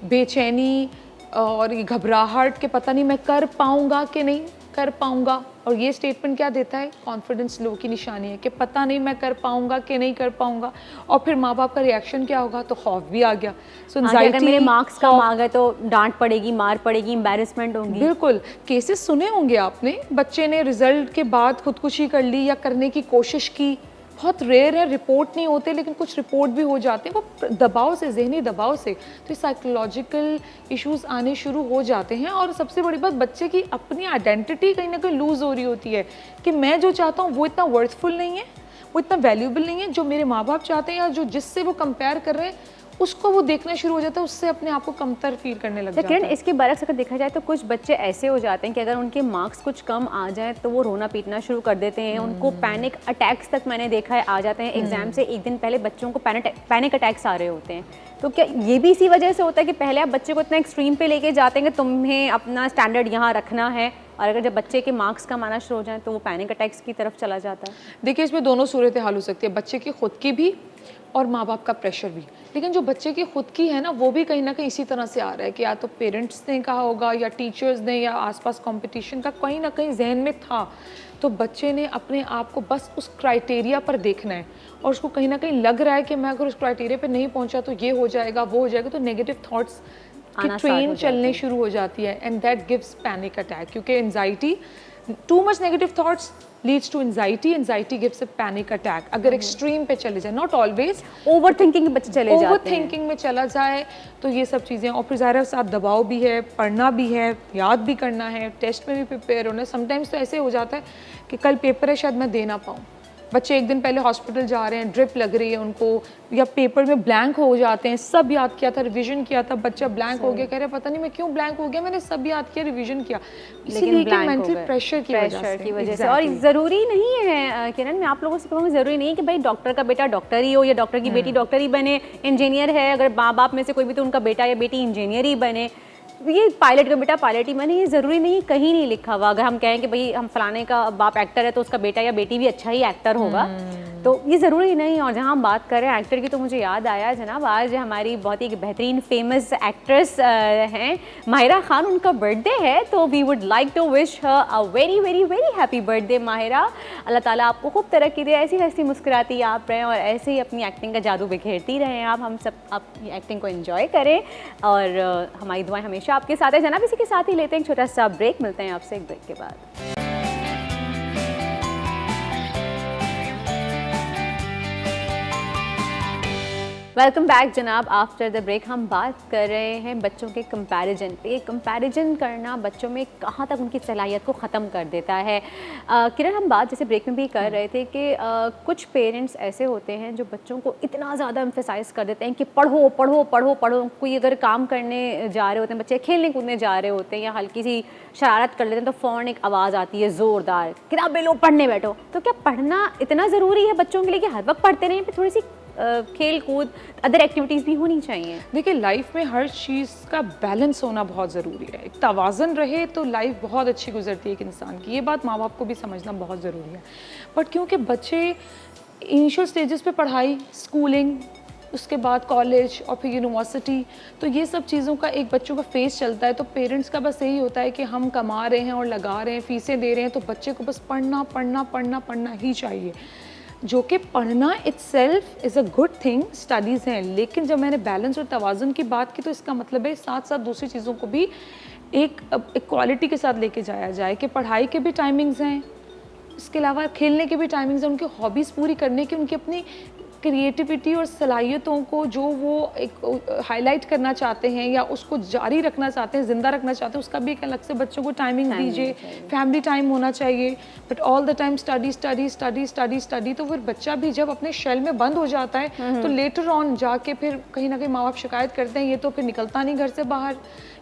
बेचैनी और ये घबराहट कि पता नहीं मैं कर पाऊँगा कि नहीं कर पाऊँगा, और ये स्टेटमेंट क्या देता है? कॉन्फिडेंस लो की निशानी है कि पता नहीं मैं कर पाऊँगा कि नहीं कर पाऊँगा। और फिर माँ बाप का रिएक्शन क्या होगा? तो खौफ भी आ गया। सो अगर मेरे मार्क्स कम आ गए तो डांट पड़ेगी, मार पड़ेगी, एम्बैरेसमेंट होगी। बिल्कुल, केसेस सुने होंगे आपने, बच्चे ने रिजल्ट के बाद खुदकुशी कर ली या करने की कोशिश की, बहुत रेयर है, रिपोर्ट नहीं होते, लेकिन कुछ रिपोर्ट भी हो जाते हैं, वो दबाव से, जहनी दबाव से, तो साइकोलॉजिकल इश्यूज आने शुरू हो जाते हैं। और सबसे बड़ी बात, बच्चे की अपनी आइडेंटिटी कहीं ना कहीं लूज़ हो रही होती है कि मैं जो चाहता हूँ वो इतना वर्थफुल नहीं है, वो इतना वैल्यूएबल नहीं है, जो मेरे माँ बाप चाहते हैं या जो जिससे वो कंपेयर कर रहे हैं उसको वो देखना शुरू हो जाता है, उससे अपने आप को कमतर फील करने लग जाता है। किरण, इसके बरक्स अगर देखा जाए तो कुछ बच्चे ऐसे हो जाते हैं कि अगर उनके मार्क्स कुछ कम आ जाए तो वो रोना पीटना शुरू कर देते हैं, उनको पैनिक अटैक्स तक मैंने देखा है आ जाते हैं। एग्जाम से एक दिन पहले बच्चों को पैनिक अटैक्स आ रहे होते हैं। तो क्या ये भी इसी वजह से होता है कि पहले आप बच्चे को इतना एक्सट्रीम पे लेके जाते हैं कि तुम्हें अपना स्टैंडर्ड यहाँ रखना है, और अगर जब बच्चे के मार्क्स कम आना शुरू हो जाए तो वो पैनिक अटैक्स की तरफ चला जाता है? देखिए, इसमें दोनों सूरत हाल हो सकती है, बच्चे की खुद की भी और माँ बाप का प्रेशर भी। लेकिन जो बच्चे की खुद की है ना, वो भी कहीं ना कहीं इसी तरह से आ रहा है कि या तो पेरेंट्स ने कहा होगा या टीचर्स ने या आसपास कंपटीशन का कहीं ना कहीं जहन में था, तो बच्चे ने अपने आप को बस उस क्राइटेरिया पर देखना है, और उसको कहीं ना कहीं लग रहा है कि मैं अगर उस क्राइटेरिया पे नहीं पहुंचा तो ये हो जाएगा, वो हो जाएगा, तो नेगेटिव थॉट्स की ट्रेन चलने शुरू हो जाती है, and that gives panic attack. क्योंकि anxiety, too much negative thoughts leads to anxiety, anxiety gives a panic attack। अगर एक्सट्रीम पे चले जाए, नॉट ऑलवेज, ओवर थिंकिंग में बच्चे चले जाते हैं, ओवर थिंकिंग में चला जाए तो ये सब चीज़ें, और फिर ज़ाहिर साथ दबाव भी है, पढ़ना भी है, याद भी करना है, टेस्ट में भी प्रिपेयर होना है। समटाइम्स तो ऐसे हो जाता है कि कल पेपर है, शायद मैं दे ना पाऊँ, बच्चे एक दिन पहले हॉस्पिटल जा रहे हैं, ड्रिप लग रही है उनको, या पेपर में ब्लैंक हो जाते हैं, सब याद किया था, रिवीजन किया था, बच्चा ब्लैंक हो गया, कह रहे पता नहीं मैं क्यों ब्लैंक हो गया, मैंने सब याद किया, रिवीजन किया, इसीलिए कि मेंटल प्रेशर की वजह से। और ज़रूरी नहीं है किरण, मैं आप लोगों से कहूँगी, ज़रूरी नहीं है कि भाई डॉक्टर का बेटा डॉक्टर ही हो या डॉक्टर की बेटी डॉक्टर ही बने, इंजीनियर है, अगर माँ बाप में से कोई भी तो उनका बेटा या बेटी इंजीनियर ही बने, ये पायलट का बेटा पायलट ही बने, ये ज़रूरी नहीं, कहीं नहीं लिखा हुआ। अगर हम कहें कि भाई हम फलाने का बाप एक्टर है तो उसका बेटा या बेटी भी अच्छा ही एक्टर होगा, तो ये ज़रूरी नहीं। और जहाँ हम बात कर रहे हैं एक्टर की, तो मुझे याद आया जनाब, आज हमारी बहुत ही बेहतरीन फेमस एक्ट्रेस हैं माहिरा खान, उनका बर्थडे है, तो we would like to wish her a very very very happy birthday Mahira. Allah ताला आपको खूब तरक्की दे, ऐसी हंसी मुस्कुराती आप रहें और ऐसे ही अपनी एक्टिंग का जादू बिखेरती रहें आप, हम सब अपनी एक्टिंग को एंजॉय करें, और हमारी दुआएं हमेशा आपके साथ है जनाब। इसी के साथ ही लेते हैं एक छोटा सा ब्रेक, मिलते हैं आपसे एक ब्रेक के बाद। वेलकम बैक जनाब। आफ्टर द ब्रेक हम बात कर रहे हैं बच्चों के कंपैरिजन पे। कंपैरिजन करना बच्चों में कहाँ तक उनकी सलाहियत को ख़त्म कर देता है। किरण, हम बात जैसे ब्रेक में भी कर रहे थे कि कुछ पेरेंट्स ऐसे होते हैं जो बच्चों को इतना ज़्यादा एम्फेसाइज कर देते हैं कि पढ़ो पढ़ो पढ़ो पढ़ो। कोई अगर काम करने जा रहे होते हैं, बच्चे खेलने कूदने जा रहे होते हैं या हल्की सी शरारत कर लेते हैं, तो फ़ौरन एक आवाज़ आती है ज़ोरदार, किताबें लो, पढ़ने बैठो। तो क्या पढ़ना इतना ज़रूरी है बच्चों के लिए कि हर वक्त पढ़ते रहें, फिर थोड़ी सी खेल कूद, अदर एक्टिविटीज़ भी होनी चाहिए? देखिए, लाइफ में हर चीज़ का बैलेंस होना बहुत ज़रूरी है। एक तवाज़न रहे तो लाइफ बहुत अच्छी गुजरती है एक इंसान की। ये बात माँ बाप को भी समझना बहुत ज़रूरी है। बट क्योंकि बच्चे इनिशियल स्टेजेस पे पढ़ाई, स्कूलिंग, उसके बाद कॉलेज और फिर यूनिवर्सिटी, तो ये सब चीज़ों का एक बच्चों का फेस चलता है। तो पेरेंट्स का बस यही होता है कि हम कमा रहे हैं और लगा रहे हैं, फीसें दे रहे हैं, तो बच्चे को बस पढ़ना पढ़ना पढ़ना पढ़ना ही चाहिए, जो कि पढ़ना itself is a good thing, studies हैं। लेकिन जब मैंने बैलेंस और तवाज़ुन की बात की, तो इसका मतलब है साथ साथ दूसरी चीज़ों को भी एक क्वालिटी के साथ लेके जाया जाए कि पढ़ाई के भी टाइमिंग्स हैं, इसके अलावा खेलने के भी टाइमिंग्स हैं, उनकी हॉबीज़ पूरी करने की, उनकी अपनी क्रिएटिविटी और सलाहियतों को जो वो एक हाईलाइट करना चाहते हैं या उसको जारी रखना चाहते हैं, ज़िंदा रखना चाहते हैं, उसका भी एक अलग से बच्चों को टाइमिंग दीजिए, फैमिली टाइम होना चाहिए। But all the time study study study study study, तो फिर बच्चा भी जब अपने शेल में बंद हो जाता है तो लेटर ऑन जाके फिर कहीं ना कहीं माँ बाप शिकायत करते हैं, ये तो फिर निकलता नहीं घर से बाहर,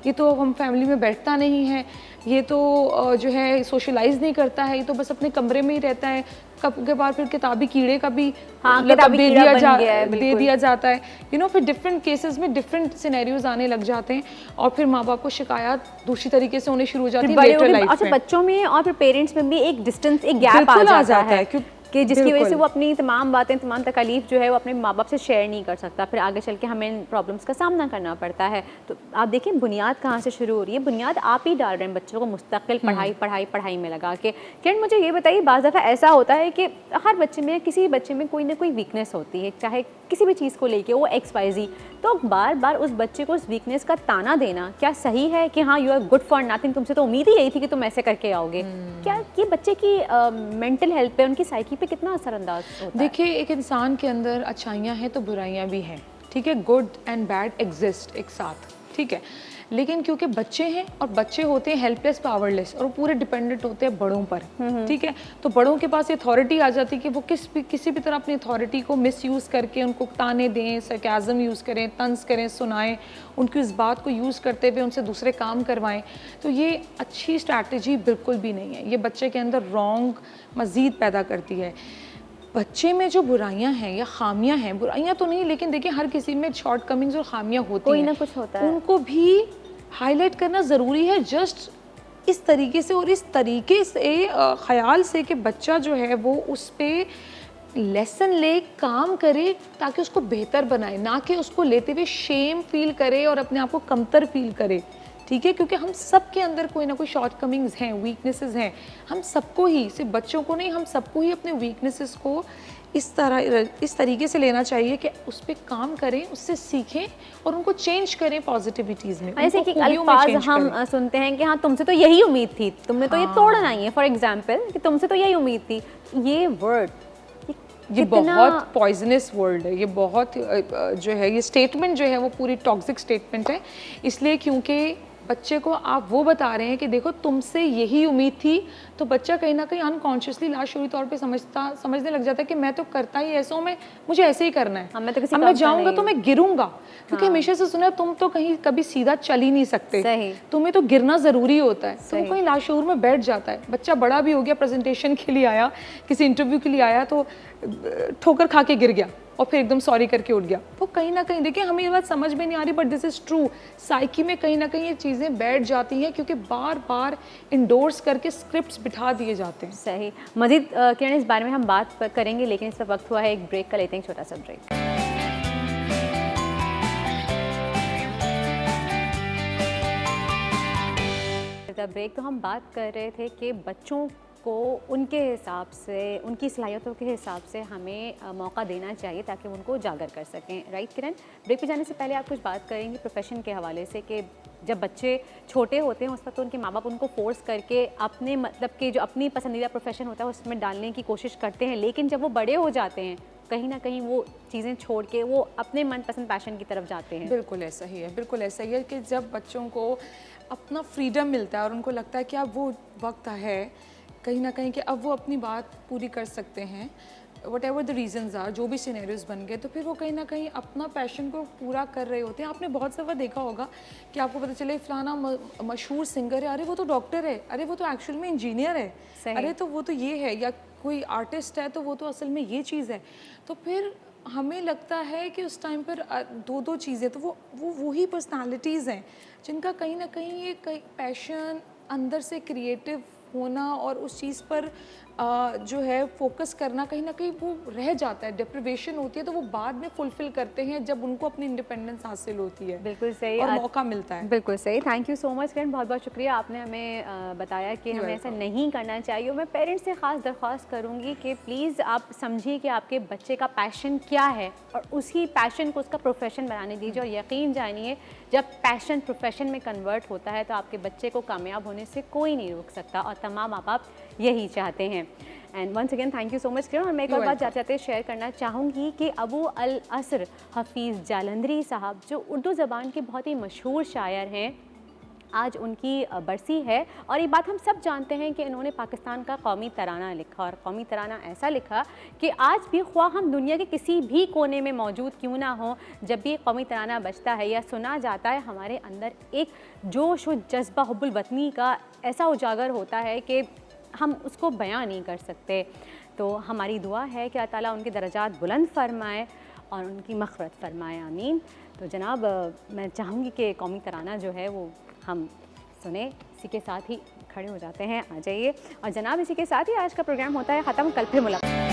ये तो हम फैमिली में बैठता नहीं है, ये तो जो है सोशलाइज नहीं करता है, ये तो बस अपने कमरे में ही रहता है। कब के बाद फिर किताबी कीड़े का भी किताबी कीड़ा बन गया है, दे दिया जाता है, यू नो। फिर डिफरेंट केसेस में डिफरेंट सिनेरियोज आने लग जाते हैं और फिर माँ बाप को शिकायत दूसरी तरीके से होने शुरू हो जाती है लेटर लाइफ में। अच्छा, बच्चों में और फिर पेरेंट्स में भी एक डिस्टेंस, एक गैप आ जाता है कि जिसकी वजह से वो अपनी तमाम बातें, तमाम तकलीफ जो है वो अपने माँ बाप से शेयर नहीं कर सकता, फिर आगे चल के हमें प्रॉब्लम्स का सामना करना पड़ता है। तो आप देखिए बुनियाद कहाँ से शुरू हो रही है, बुनियाद आप ही डाल रहे हैं बच्चों को मुस्तकिल पढ़ाई पढ़ाई पढ़ाई में लगा के। किरण मुझे ये बताइए, बाज़ दफ़ा ऐसा होता है कि हर बच्चे में, किसी बच्चे में कोई ना कोई वीकनेस होती है, चाहे किसी भी चीज़ को लेके वो XYZ, तो बार बार उस बच्चे को उस वीकनेस का ताना देना क्या सही है कि हाँ you are good for nothing, तुमसे तो उम्मीद ही यही थी कि तुम ऐसे करके आओगे? क्या ये बच्चे की मेंटल हेल्थ पे, उनकी साइकी पे कितना असरअंदाज होता है? देखिए, एक इंसान के अंदर अच्छाइयाँ हैं तो बुराइयाँ भी हैं, ठीक है, गुड एंड बैड एग्जिस्ट एक साथ, ठीक है। लेकिन क्योंकि बच्चे हैं और बच्चे होते हैं हेल्पलेस, पावरलेस, और वो पूरे डिपेंडेंट होते हैं बड़ों पर, ठीक है। तो बड़ों के पास अथॉरिटी आ जाती है कि वो किसी भी तरह अपनी अथॉरिटी को मिसयूज़ करके उनको ताने दें, सरकाज़म यूज़ करें, तंज करें, सुनाएं, उनकी इस बात को यूज़ करते हुए उनसे दूसरे काम करवाएं। तो ये अच्छी स्ट्रैटेजी बिल्कुल भी नहीं है, ये बच्चे के अंदर रॉन्ग मज़ीद पैदा करती है। बच्चे में जो बुराइयां हैं या खामियां हैं, बुराइयां तो नहीं, लेकिन देखिए हर किसी में शॉर्ट कमिंग्स और खामियां होती हैं, कोई ना कुछ होता है, उनको भी हाईलाइट करना ज़रूरी है, जस्ट इस तरीके से और इस तरीके से ख्याल से कि बच्चा जो है वो उस पर लेसन ले, काम करे, ताकि उसको बेहतर बनाए, ना कि उसको लेते हुए शेम फील करे और अपने आप को कमतर फील करे, ठीक है। क्योंकि हम सब के अंदर कोई ना कोई शॉर्ट कमिंग्स हैं, वीकनेसेस हैं, हम सबको ही, सिर्फ बच्चों को नहीं, हम सबको ही अपने वीकनेसेस को इस तरीके से लेना चाहिए कि उस पर काम करें, उससे सीखें और उनको चेंज करें पॉजिटिविटीज़ में। ऐसे कि अल्फाज हम सुनते हैं कि हाँ तुमसे तो यही उम्मीद थी, तुमने तो ये तोड़ना ही है, फॉर एग्जाम्पल कि तुमसे तो यही उम्मीद थी, ये वर्ड, ये बहुत पॉइजनस वर्ड है, ये बहुत जो है, ये स्टेटमेंट जो है वो पूरी टॉक्सिक स्टेटमेंट है। इसलिए क्योंकि बच्चे को आप वो बता रहे हैं कि देखो तुमसे यही उम्मीद थी, तो बच्चा कहीं ना कहीं अनकॉन्शियसली लाशुरी तौर पे समझने लग जाता है कि मैं तो करता ही ऐसा हूँ, मुझे ऐसे ही करना है, अब मैं जाऊँगा तो मैं गिरूंगा, क्योंकि हमेशा से सुना है तुम तो कहीं कभी सीधा चल ही नहीं सकते, तुम्हें तो गिरना ज़रूरी होता है, तो कहीं लाशूर में बैठ जाता है। बच्चा बड़ा भी हो गया, प्रेजेंटेशन के लिए आया, किसी इंटरव्यू के लिए आया, तो ठोकर खा के गिर गया और फिर एकदम सॉरी करके उठ गया। तो कहीं ना कहीं देखिए, हमें ये बात समझ में नहीं आ रही, but this is true, psyche में कहीं ना कहीं ये चीज़ें बैठ जाती हैं क्योंकि बार बार इंडोर्स करके स्क्रिप्ट्स बिठा दिए जाते हैं। सही। मज़ीद किरण इस बारे में हम बात करेंगे, लेकिन इस वक्त हुआ है एक ब्रेक का, लेते हैं छोटा सा ब्रेक। ब्रेक तो हम बात कर रहे थे कि बच्चों को उनके हिसाब से, उनकी सलाहियतों के हिसाब से हमें मौका देना चाहिए ताकि वो उनको उजागर कर सकें, राइट किरण? ब्रेक पे जाने से पहले आप कुछ बात करेंगे प्रोफेशन के हवाले से कि जब बच्चे छोटे होते हैं उस वक्त तो उनके माँ बाप उनको फोर्स करके अपने मतलब कि जो अपनी पसंदीदा प्रोफेशन होता है उसमें डालने की कोशिश करते हैं, लेकिन जब वो बड़े हो जाते हैं कहीं ना कहीं वो चीज़ें छोड़ के वो अपने मनपसंद पैशन की तरफ जाते हैं। बिल्कुल ऐसा ही है, बिल्कुल ऐसा ही है कि जब बच्चों को अपना फ्रीडम मिलता है और उनको लगता है कि अब वो वक्त है कहीं ना कहीं कि अब वो अपनी बात पूरी कर सकते हैं, whatever the reasons are, जो भी सिनेरियोज बन गए, तो फिर वो कहीं ना कहीं अपना पैशन को पूरा कर रहे होते हैं। आपने बहुत दफ़ा देखा होगा कि आपको पता चले फलाना मशहूर सिंगर है, अरे वो तो डॉक्टर है, अरे वो तो एक्चुअल में इंजीनियर है, अरे तो वो तो ये है, या कोई आर्टिस्ट है तो वो तो असल में ये चीज़ है। तो फिर हमें लगता है कि उस टाइम पर दो चीज़ें, तो वो ही पर्सनालिटीज़ हैं जिनका कहीं ना कहीं ये पैशन अंदर से क्रिएटिव होना और उस चीज़ पर जो है फोकस करना कहीं ना कहीं वो रह जाता है, डिप्रिवेशन होती है, तो वो बाद में फुलफिल करते हैं जब उनको अपनी इंडिपेंडेंस हासिल होती है। बिल्कुल सही, और मौका मिलता है। बिल्कुल सही। थैंक यू सो मच किरण, बहुत बहुत शुक्रिया, आपने हमें बताया कि हमें ऐसा नहीं करना चाहिए। मैं पेरेंट्स से ख़ास दरख्वास्त करूँगी कि प्लीज़ आप समझिए कि आपके बच्चे का पैशन क्या है और उसी पैशन को उसका प्रोफेशन बनाने दीजिए, और यकीन जानिए जब पैशन प्रोफेशन में कन्वर्ट होता है तो आपके बच्चे को कामयाब होने से कोई नहीं रोक सकता, और तमाम माँ बाप यही चाहते हैं। And once again thank you so much Kiran. और मैं एक और बात जाते जाते शेयर करना चाहूँगी कि अबू अल असर हफीज़ जालंधरी साहब जो उर्दू ज़बान के बहुत ही मशहूर शायर हैं, आज उनकी बरसी है। और ये बात हम सब जानते हैं कि इन्होंने पाकिस्तान का कौमी तराना लिखा, और कौमी तराना ऐसा लिखा कि आज भी ख्वाह हम दुनिया के किसी भी कोने में मौजूद क्यों ना हो, जब भी कौमी तराना बजता है या सुना जाता है, हमारे अंदर एक जोश और जज्बा हुब्बुल वतनी का ऐसा उजागर होता है कि हम उसको बयां नहीं कर सकते। तो हमारी दुआ है कि अल्लाह ताला उनके दर्जात बुलंद फरमाए और उनकी मग़फ़िरत फरमाए, आमीन। तो जनाब मैं चाहूँगी कि कौमी तराना जो है वो हम सुने। इसी के साथ ही खड़े हो जाते हैं, आ जाइए। और जनाब इसी के साथ ही आज का प्रोग्राम होता है ख़त्म। कल फिर मुलाकात।